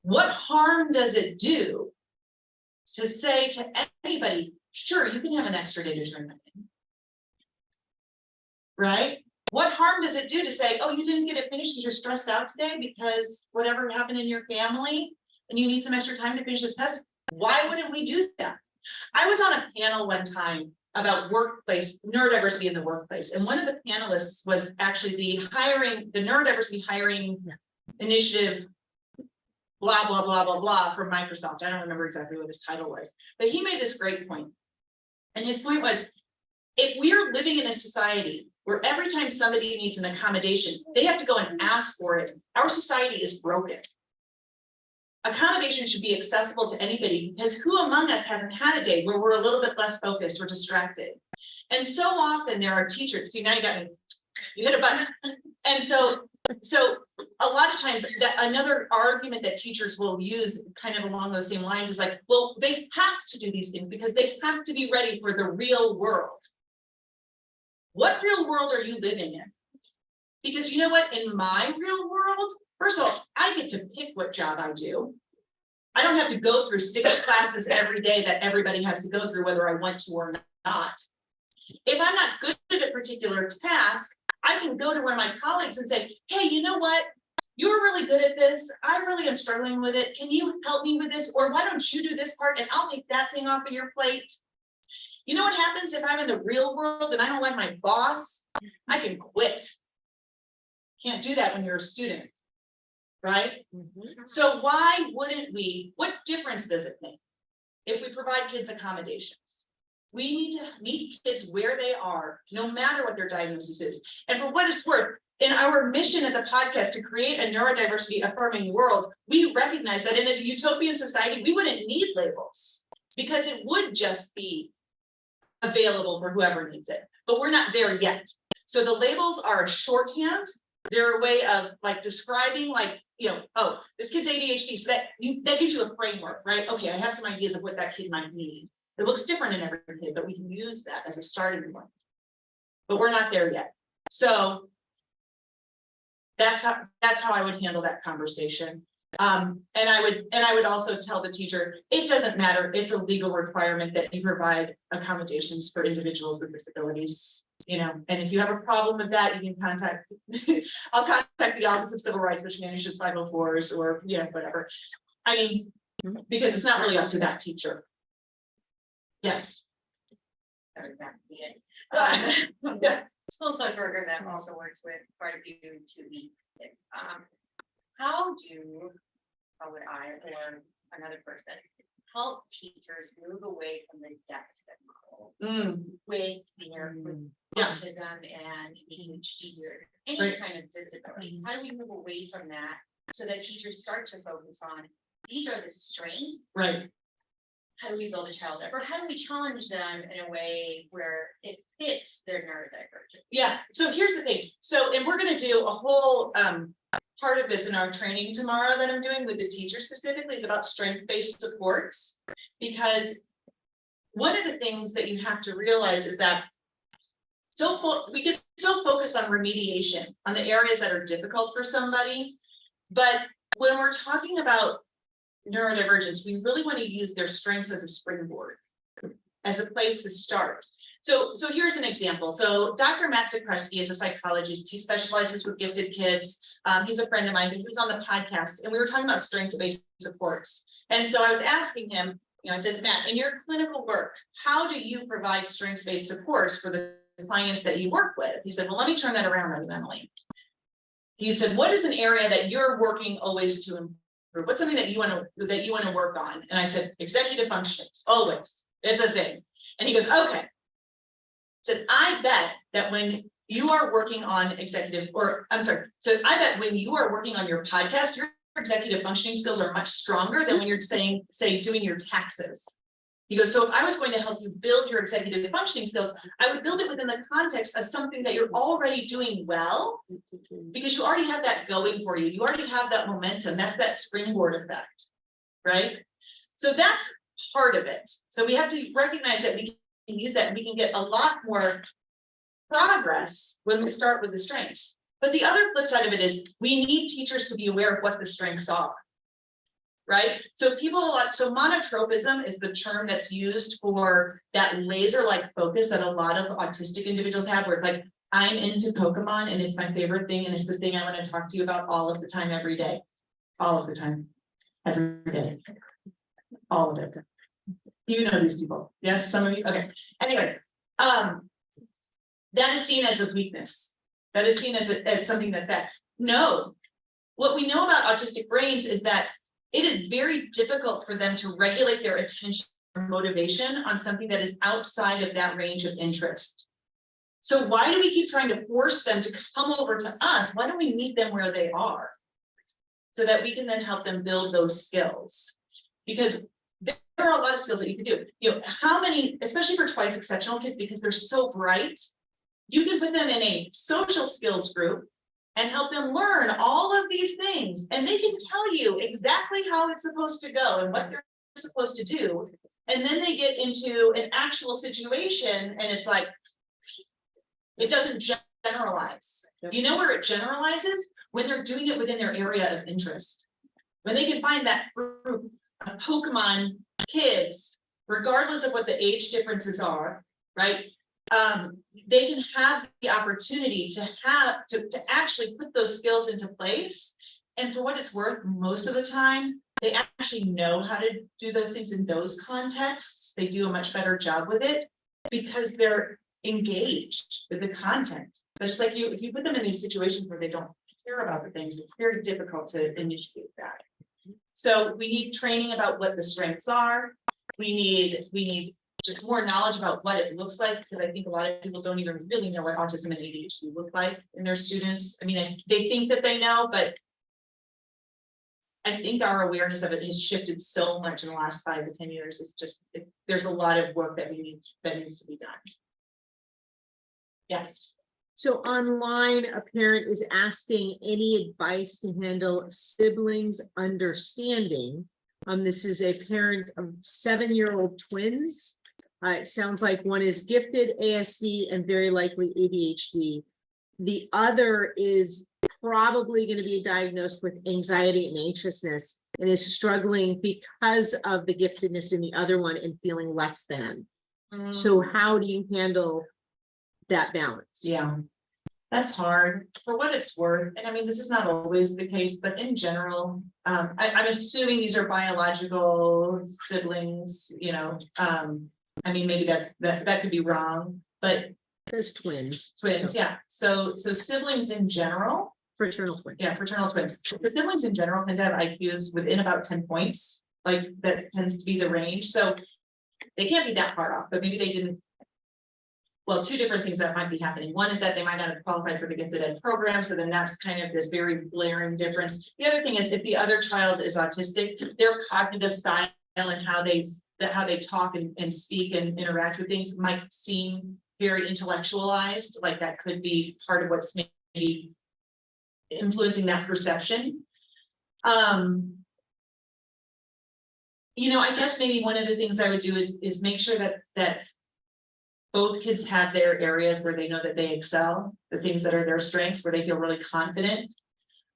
what harm does it do to say to anybody, sure, you can have an extra day to turn that in, right? What harm does it do to say, oh, you didn't get it finished because you're stressed out today because whatever happened in your family and you need some extra time to finish this test? Why wouldn't we do that? I was on a panel one time about workplace, neurodiversity in the workplace. And one of the panelists was actually the neurodiversity hiring initiative, blah, blah, blah, blah, blah, from Microsoft. I don't remember exactly what his title was, but he made this great point. And his point was, if we are living in a society where every time somebody needs an accommodation, they have to go and ask for it, our society is broken. Accommodation should be accessible to anybody, because who among us hasn't had a day where we're a little bit less focused or distracted? And so often there are teachers, see, now you got me, you hit a button. And so a lot of times that another argument that teachers will use kind of along those same lines is like, well, they have to do these things because they have to be ready for the real world. What real world are you living in? Because you know what, in my real world, first of all, I get to pick what job I do. I don't have to go through 6 classes every day that everybody has to go through, whether I want to or not. If I'm not good at a particular task, I can go to one of my colleagues and say, hey, you know what? You're really good at this. I really am struggling with it. Can you help me with this? Or why don't you do this part and I'll take that thing off of your plate? You know what happens if I'm in the real world and I don't like my boss? I can quit. Can't do that when you're a student, right? So why wouldn't we? What difference does it make if we provide kids accommodations? We need to meet kids where they are, no matter what their diagnosis is. And for what it's worth, in our mission at the podcast to create a neurodiversity affirming world, we recognize that in a utopian society, we wouldn't need labels because it would just be available for whoever needs it. But we're not there yet. So the labels are a shorthand. They're a way of like describing, like, you know, oh, this kid's ADHD. So that gives you a framework, right? Okay, I have some ideas of what that kid might need. It looks different in every kid, but we can use that as a starting point. But we're not there yet. So that's how I would handle that conversation. And I would also tell the teacher, it doesn't matter. It's a legal requirement that you provide accommodations for individuals with disabilities. You know, and if you have a problem with that, you can contact, I'll contact the Office of Civil Rights, which manages 504s or, you know, whatever. I mean, because it's not really up to that teacher. Yes. Yeah. School social worker that also works with quite a few to be. How would I or another person help teachers move away from the deficit model with their autism and ADHD or any kind of disability? How do we move away from that so that teachers start to focus on these are the strengths? Right. How do we build a child up, or how do we challenge them in a way where it fits their neurodivergent? Yeah, so here's the thing. So, and we're gonna do a whole part of this in our training tomorrow that I'm doing with the teachers specifically is about strength-based supports. Because one of the things that you have to realize is that we get so focused on remediation, on the areas that are difficult for somebody. But when we're talking about neurodivergence, we really want to use their strengths as a springboard, as a place to start. So here's an example. So Dr. Matt Zakreski is a psychologist. He specializes with gifted kids. He's a friend of mine. He was on the podcast and we were talking about strengths-based supports. And so I was asking him, you know, I said, Matt, in your clinical work, how do you provide strengths-based supports for the clients that you work with? He said, well, let me turn that around on you, Emily. He said, what is an area that you're working always to improve? What's something that you want to work on? And I said, executive functions, always. It's a thing. And he goes, okay. Said, I bet that when you are working on I bet when you are working on your podcast, your executive functioning skills are much stronger than when you're say doing your taxes. He goes, so if I was going to help you build your executive functioning skills, I would build it within the context of something that you're already doing well, because you already have that going for you. You already have that momentum. That's that springboard effect, right? So that's part of it. So we have to recognize that we can use that and we can get a lot more progress when we start with the strengths. But the other flip side of it is we need teachers to be aware of what the strengths are. Right? So so monotropism is the term that's used for that laser-like focus that a lot of autistic individuals have, where it's like, I'm into Pokemon and it's my favorite thing and it's the thing I want to talk to you about all of the time, every day. All of the time, every day. All of it. You know these people. Yes, some of you. Okay. Anyway, that is seen as a weakness. That is seen as something that's bad. No. What we know about autistic brains is that it is very difficult for them to regulate their attention or motivation on something that is outside of that range of interest. So why do we keep trying to force them to come over to us? Why don't we meet them where they are? So that we can then help them build those skills. Because there are a lot of skills that you can do. You know, how many, especially for twice exceptional kids, because they're so bright, you can put them in a social skills group and help them learn all of these things. And they can tell you exactly how it's supposed to go and what they're supposed to do. And then they get into an actual situation and it's like, it doesn't generalize. You know where it generalizes? When they're doing it within their area of interest. When they can find that group Pokemon kids, regardless of what the age differences are, right? They can have the opportunity to actually put those skills into place. And for what it's worth, most of the time, they actually know how to do those things in those contexts. They do a much better job with it because they're engaged with the content. But it's like if you put them in these situations where they don't care about the things, it's very difficult to initiate that. So we need training about what the strengths are. We need just more knowledge about what it looks like, because I think a lot of people don't even really know what autism and ADHD look like in their students. I mean, they think that they know, but I think our awareness of it has shifted so much in the last 5 to 10 years. It's just, there's a lot of work that needs to be done. Yes. So online, a parent is asking any advice to handle siblings understanding. This is a parent of 7-year-old twins. It sounds like one is gifted ASD and very likely ADHD. The other is probably going to be diagnosed with anxiety and anxiousness and is struggling because of the giftedness in the other one and feeling less than. So how do you handle that balance? Yeah, that's hard for what it's worth. And I mean, this is not always the case, but in general, I'm assuming these are biological siblings, you know. I mean, maybe that could be wrong, but There's twins. twins, So, yeah. So siblings in general, fraternal twins. yeah, fraternal twins. The siblings in general tend to have IQs within about 10 points. Like that tends to be the range. So they can't be that far off, but maybe they didn't. Well, two different things that might be happening. One is that they might not have qualified for the gifted ed program. So then that's kind of this very glaring difference. The other thing is if the other child is autistic, their cognitive style and how they talk and speak and interact with things might seem very intellectualized. Like that could be part of what's maybe influencing that perception. You know, I guess maybe one of the things I would do is make sure that both kids have their areas where they know that they excel, the things that are their strengths, where they feel really confident.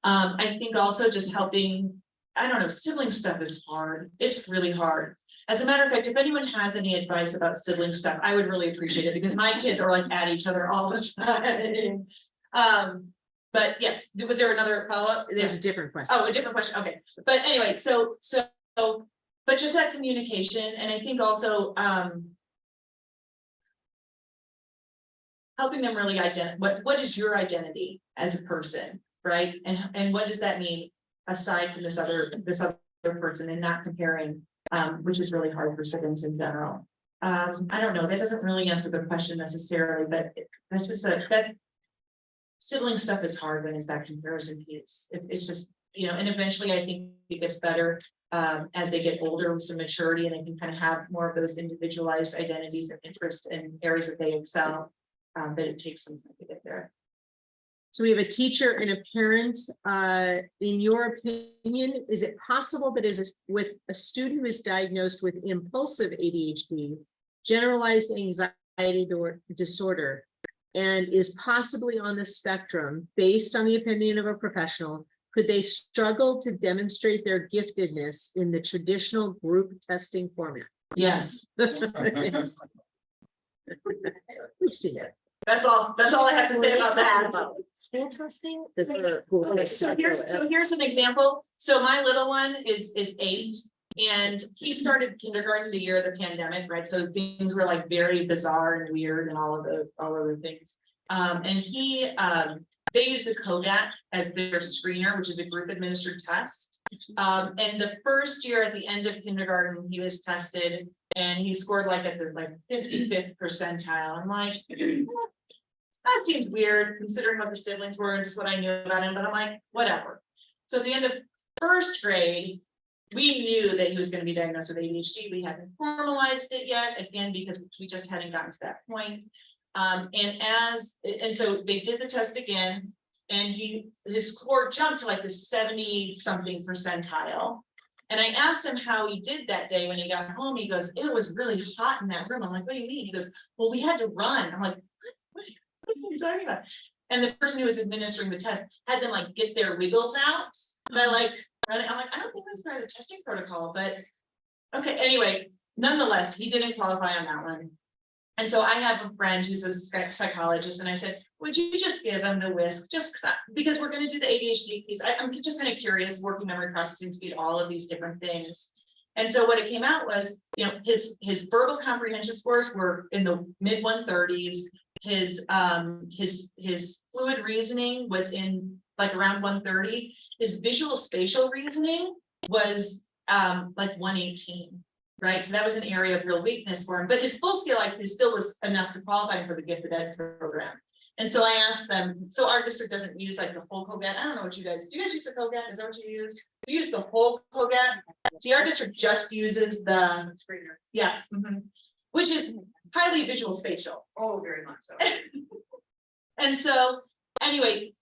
I think also just helping, I don't know, sibling stuff is hard. It's really hard. As a matter of fact, if anyone has any advice about sibling stuff, I would really appreciate it because my kids are like at each other all the time. But yes, was there another follow-up? There's a different question. Oh, a different question. Okay. But anyway, so, but just that communication. And I think also, helping them really identify what is your identity as a person, right? And what does that mean aside from this other person, and not comparing, which is really hard for siblings in general. I don't know, that doesn't really answer the question necessarily, but that's just that's sibling stuff is hard when it's that comparison piece. It's just, you know, and eventually I think it gets better as they get older with some maturity and they can kind of have more of those individualized identities and interests in areas that they excel. But it takes some time to get there. So we have a teacher and a parent. In your opinion, is it possible that with a student who is diagnosed with impulsive ADHD, generalized anxiety disorder, and is possibly on the spectrum, based on the opinion of a professional, could they struggle to demonstrate their giftedness in the traditional group testing format? Yes. We've seen it. That's all I have to say about that. School testing? So here's an example. So my little one is 8 and he started kindergarten the year of the pandemic, right? So things were like very bizarre and weird and all of the things. And they use the CODAT as their screener, which is a group administered test. And the first year at the end of kindergarten, he was tested and he scored like at the 55th percentile. I'm like, that seems weird considering what the siblings were and just what I knew about him, but I'm like, whatever. So at the end of first grade, we knew that he was going to be diagnosed with ADHD. We hadn't formalized it yet, again, because we just hadn't gotten to that point. And so they did the test again, and his score jumped to like the 70-something percentile. And I asked him how he did that day when he got home. He goes, it was really hot in that room. I'm like, what do you mean? He goes, well, we had to run. I'm like, what are you talking about? And the person who was administering the test had them like get their wiggles out. But I'm like, I don't think that's part of the testing protocol, but Okay, anyway, nonetheless, he didn't qualify on that one. And so I have a friend who's a psychologist, and I said, would you just give him the whisk, just because we're gonna do the ADHD piece. I'm just kind of curious, working memory, processing speed, all of these different things. And so what it came out was, you know, his verbal comprehension scores were in the mid 130s. His fluid reasoning was in like around 130. His visual spatial reasoning was like 118. Right, so that was an area of real weakness for him, but his full scale IQ still was enough to qualify for the gifted ed program. And so I asked them, so our district doesn't use like the full COGAT. I don't know what you guys, do you guys use the COGAT? Is that what you use? We use the whole COGAT. See, our district just uses the screener. Yeah. Which is highly visual spatial. Oh, very much so. And so, anyway,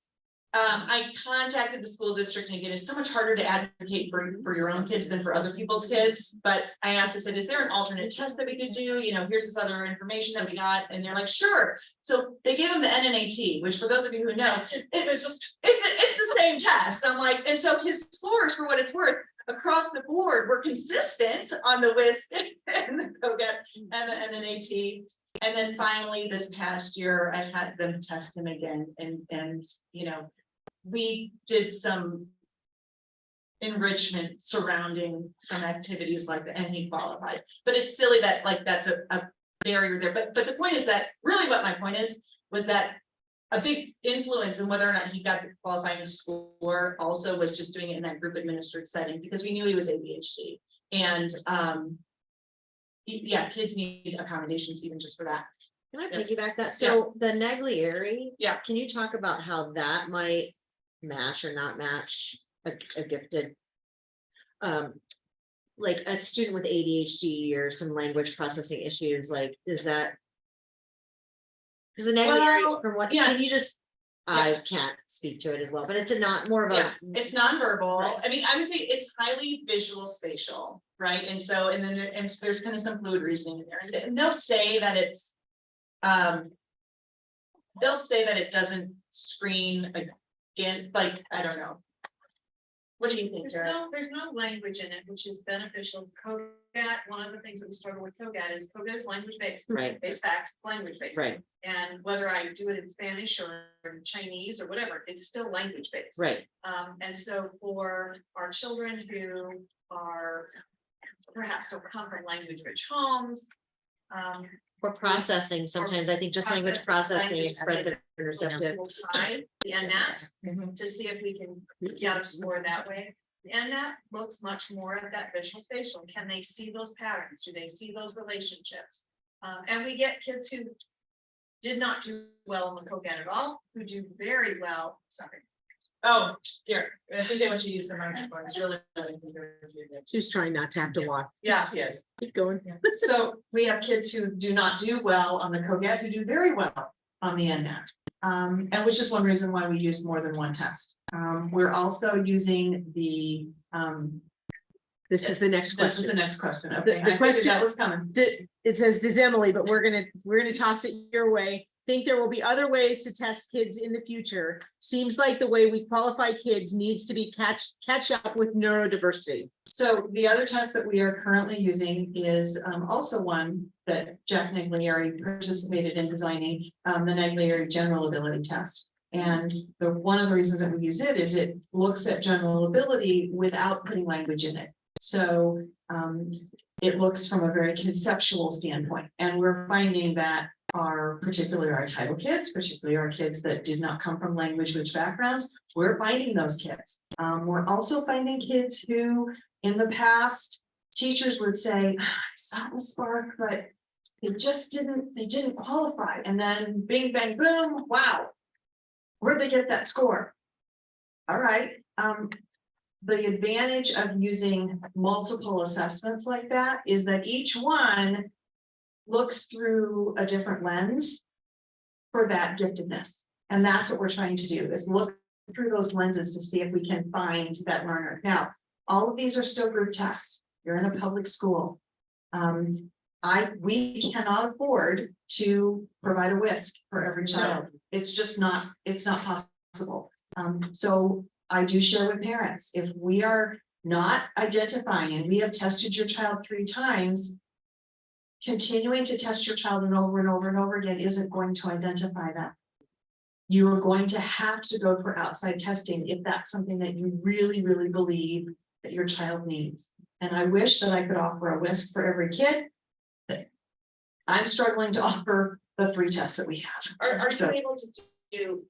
I contacted the school district, and again, it's so much harder to advocate for your own kids than for other people's kids. But I asked, I said, is there an alternate test that we could do? You know, here's this other information that we got. And they're like, sure. So they gave him the NNAT, which for those of you who know, it's the same test. I'm like, and so his scores, for what it's worth, across the board were consistent on the WISC and the COGAT and the NNAT. And then finally, this past year, I had them test him again, and you know, we did some enrichment surrounding some activities like that, and he qualified. But it's silly that like that's a barrier there. But the point is that really what my point was that a big influence in whether or not he got the qualifying score also was just doing it in that group administered setting, because we knew he was ADHD. And yeah, kids need accommodations even just for that. Can I piggyback that? So the Naglieri. Yeah. Can you talk about how that might match or not match a gifted? Like a student with ADHD or some language processing issues, like, is that? Because the Naglieri, Well, from what, yeah. can you just, I can't speak to it as well, but it's more of a. Yeah, it's nonverbal. Right. I mean, I would say it's highly visual spatial, right? And so, and then there's kind of some fluid reasoning in there, and they'll say that it's, they'll say that it doesn't screen again, like, I don't know. What do you think, Sarah? There's no language in it, which is beneficial. COGAT, one of the things that we struggle with COGAT is language based. Right. Base facts, language based. Right, And whether I do it in Spanish or in Chinese or whatever, it's still language based. right. And so for our children who are perhaps don't come from language rich homes, For processing, sometimes I think just language processing, expressive, and receptive. we'll try the NNAT to see if we can get a score that way. The NNAT looks much more at that visual spatial. Can they see those patterns? Do they see those relationships? And we get kids who did not do well on the COGAT at all, who do very well. Sorry. Oh, here, I think they want you to use the microphone. It's really. She's trying not to have to walk. Yeah, yes. Keep going. So we have kids who do not do well on the COGAT, who do very well on the NNAT. And which is one reason why we use more than one test. We're also using the, This is the next this is question. the next question. The- Okay, the I figured question- that was coming. It says, does Emily, but we're gonna toss it your way. Think there will be other ways to test kids in the future. Seems like the way we qualify kids needs to be catch up with neurodiversity. So the other test that we are currently using is also one that Jack Naglieri participated in designing, the Naglieri General Ability Test. And one of the reasons that we use it is it looks at general ability without putting language in it. So it looks from a very conceptual standpoint, and we're finding that particularly our title kids, particularly our kids that did not come from language rich backgrounds, we're finding those kids. We're also finding kids who in the past, teachers would say, I saw the spark, but they didn't qualify. And then bing, bang, boom, wow. Where'd they get that score? All right. The advantage of using multiple assessments like that is that each one looks through a different lens for that giftedness. And that's what we're trying to do, is look through those lenses to see if we can find that learner. Now, all of these are still group tests. You're in a public school. We cannot afford to provide a whisk for every child. It's just not, it's not possible. So I do share with parents, if we are not identifying, and we have tested your child 3 times. Continuing to test your child and over and over and over again isn't going to identify that. You are going to have to go for outside testing if that's something that you really, really believe that your child needs. And I wish that I could offer a whisk for every kid. But I'm struggling to offer the 3 tests that we have. Are So- you able to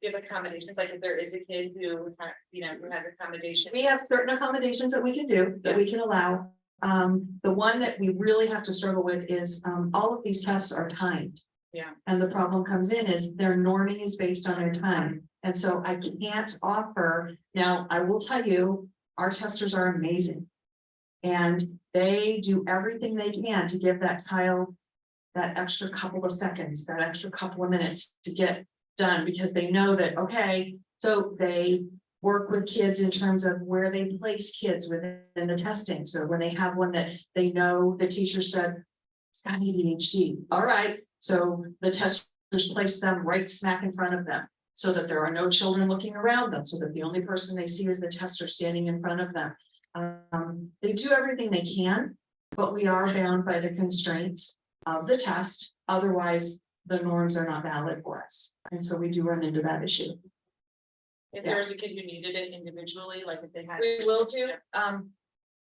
give accommodations, like if there is a kid who, who has accommodations? We have certain accommodations that we can do, that we can allow. The one that we really have to struggle with is, all of these tests are timed. Yeah. And the problem comes in is their norming is based on their time. And so I can't offer, now I will tell you, our testers are amazing. And they do everything they can to give that child that extra couple of seconds, that extra couple of minutes to get done, because they know that, okay, so they work with kids in terms of where they place kids within the testing. So when they have one that they know the teacher said, it's got ADHD, all right, so the testers place them right smack in front of them, so that there are no children looking around them, so that the only person they see is the tester standing in front of them. They do everything they can, but we are bound by the constraints of the test, otherwise the norms are not valid for us. And so we do run into that issue. If there was a kid who needed it individually, like if they had. We will do,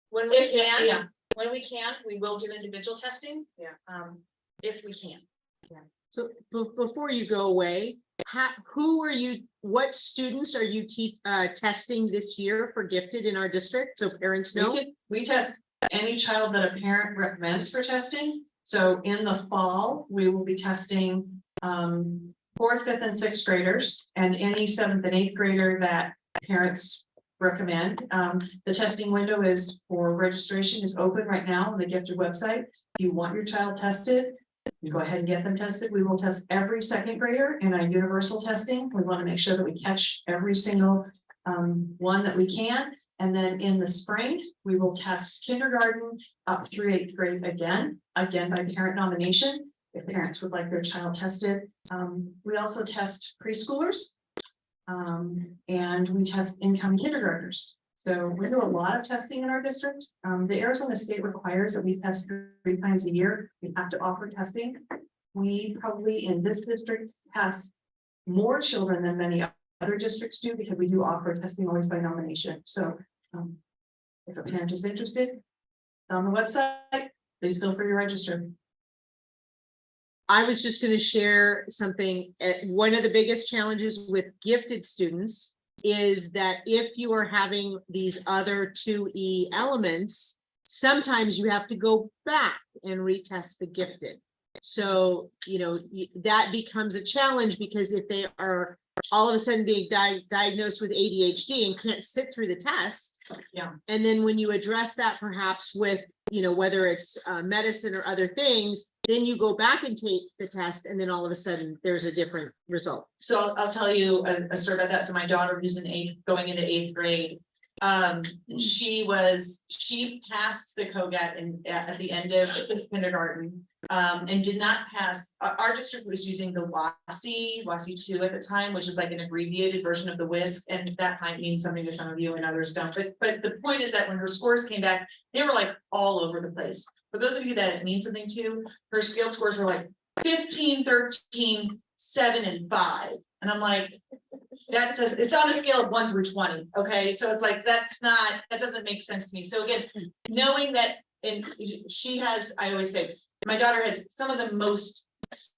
when we If- can, yeah. when we can, we will do individual testing. Yeah. If we can. So before you go away, what students are you testing this year for gifted in our district? So parents know. We test any child that a parent recommends for testing. So in the fall, we will be testing 4th, 5th, and 6th graders, and any 7th and 8th grader that parents recommend. The testing window is for registration is open right now on the gifted website. If you want your child tested, you go ahead and get them tested. We will test every 2nd grader in our universal testing. We want to make sure that we catch every single one that we can. And then in the spring, we will test kindergarten up through 8th grade again by parent nomination, if parents would like their child tested. We also test preschoolers. And we test incoming kindergartners. So we do a lot of testing in our district. The Arizona state requires that we test 3 times a year. We have to offer testing. We probably in this district test more children than many other districts do, because we do offer testing always by nomination. So if a parent is interested, it's on the website, please feel free to register. I was just going to share something. One of the biggest challenges with gifted students is that if you are having these other 2E elements, sometimes you have to go back and retest the gifted. So, that becomes a challenge, because if they are all of a sudden being diagnosed with ADHD and can't sit through the test. Yeah. And then when you address that perhaps with, whether it's medicine or other things, then you go back and take the test, and then all of a sudden there's a different result. So I'll tell you a story about that. So my daughter, who's going into 8th grade, she passed the COGAT at the end of kindergarten, and did not pass. Our district was using the WASI 2 at the time, which is like an abbreviated version of the WISC, and that might mean something to some of you and others don't. But the point is that when her scores came back, they were like all over the place. For those of you that it means something to, her scale scores were like 15, 13, 7, and 5. And I'm like, it's on a scale of 1 through 20. Okay. So it's like, that doesn't make sense to me. So again, knowing that, and I always say, my daughter has some of the most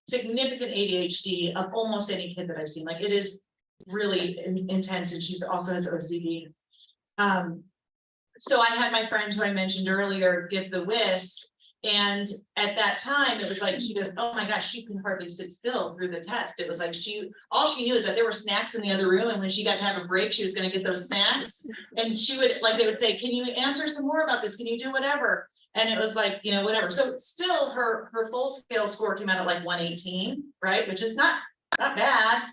significant ADHD of almost any kid that I've seen. Like, it is really intense, and she also has OCD. So I had my friend who I mentioned earlier give the WISC, and at that time it was like, she goes, oh my gosh, she can hardly sit still through the test. It was like all she knew is that there were snacks in the other room, and when she got to have a break, she was going to get those snacks, and they would say, can you answer some more about this? Can you do whatever? And it was like, whatever. So still her full scale score came out at like 118, right? Which is not bad.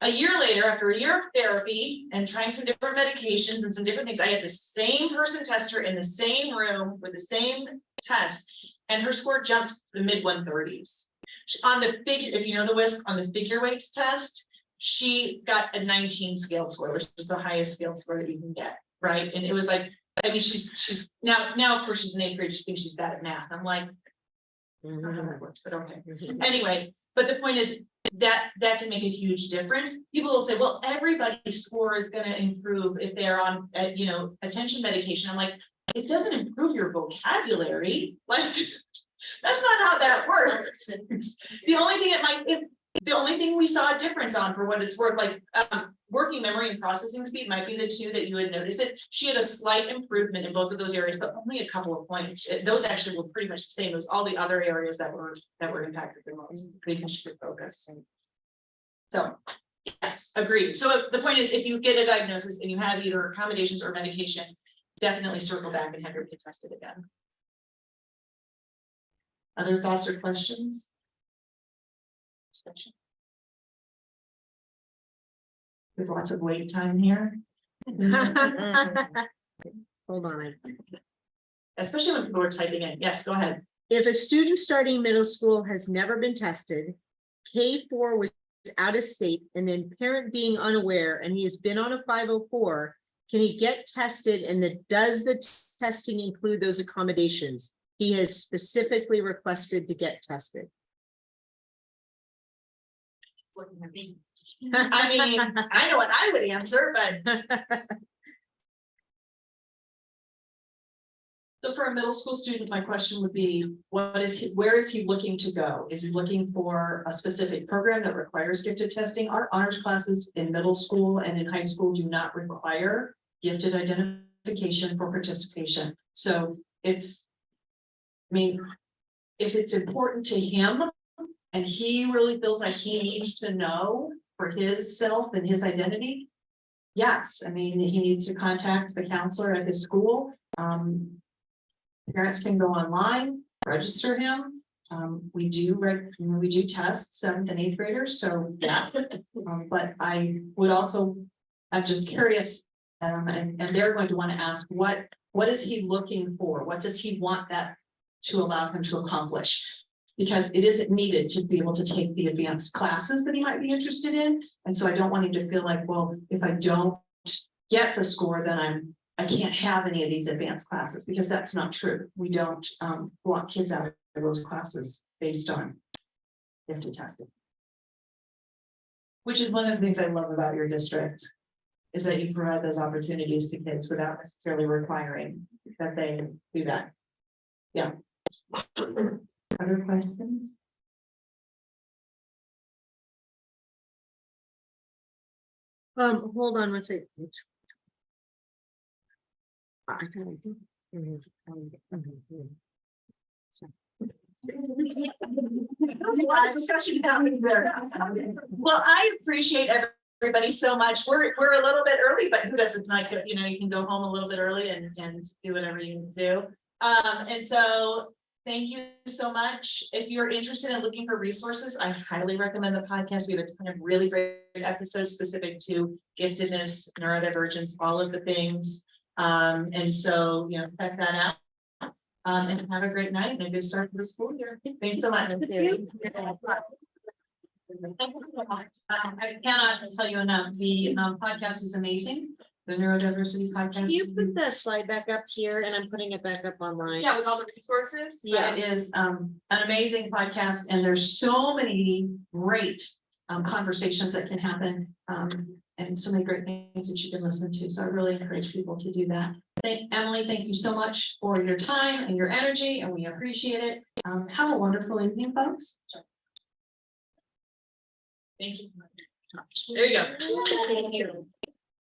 A year later, after a year of therapy and trying some different medications and some different things, I had the same person test her in the same room with the same test, and her score jumped to the mid 130s. On the figure, if you know the WISC, on the figure weights test, she got a 19 scale score, which is the highest scale score that you can get, right? And it was like, I mean, she's now, of course, she's in 8th grade, she thinks she's bad at math. I'm like, that's not how that works, but okay. Anyway, but the point is that can make a huge difference. People will say, well, everybody's score is gonna improve if they're on, attention medication. I'm like, it doesn't improve your vocabulary, like, that's not how that works. The only thing the only thing we saw a difference on, for what it's worth, like, working memory and processing speed might be the two that you would notice it. She had a slight improvement in both of those areas, but only a couple of points. Those actually were pretty much the same. It was all the other areas that were impacted the most, making sure to focus. So, yes, agreed. So the point is, if you get a diagnosis and you have either accommodations or medication, definitely circle back and have your kid tested again. Other thoughts or questions? Discussion. With lots of wait time here. Hold on. Especially when people are typing in. Yes, go ahead. If a student starting middle school has never been tested, K4 was out of state, and then parent being unaware, and he has been on a 504, can he get tested, and does the testing include those accommodations? He has specifically requested to get tested. Looking at me. I mean, I know what I would answer, but. So for a middle school student, my question would be, where is he looking to go? Is he looking for a specific program that requires gifted testing? Our honors classes in middle school and in high school do not require gifted identification for participation. So it's, I mean, if it's important to him and he really feels like he needs to know for his self and his identity, yes, I mean, he needs to contact the counselor at his school. Parents can go online, register him. We do test 7th and 8th graders, so yeah. But I would also, I'm just curious, and they're going to want to ask, what is he looking for? What does he want that to allow him to accomplish? Because it isn't needed to be able to take the advanced classes that he might be interested in. And so I don't want him to feel like, well, if I don't get the score, then I can't have any of these advanced classes, because that's not true. We don't block kids out of those classes based on gifted testing. Which is one of the things I love about your district, is that you provide those opportunities to kids without necessarily requiring that they do that. Yeah. Other questions? Hold on one second. A lot of discussion happening there. Well, I appreciate everybody so much. We're a little bit early, but who doesn't like it? You know, you can go home a little bit early and do whatever you do. And so thank you so much. If you're interested in looking for resources, I highly recommend the podcast. We have a ton of really great episodes specific to giftedness, neurodivergence, all of the things. And so, you know, check that out. And have a great night and a good start to the school year. Thanks so much. Thank you. I cannot tell you enough. The podcast is amazing. The neurodiversity podcast. Can you put the slide back up here, and I'm putting it back up online? Yeah, with all the resources. Yeah. It is an amazing podcast, and there's so many great conversations that can happen. And so many great things that you can listen to. So I really encourage people to do that. Emily, thank you so much for your time and your energy, and we appreciate it. Have a wonderful evening, folks. Thank you. There you go.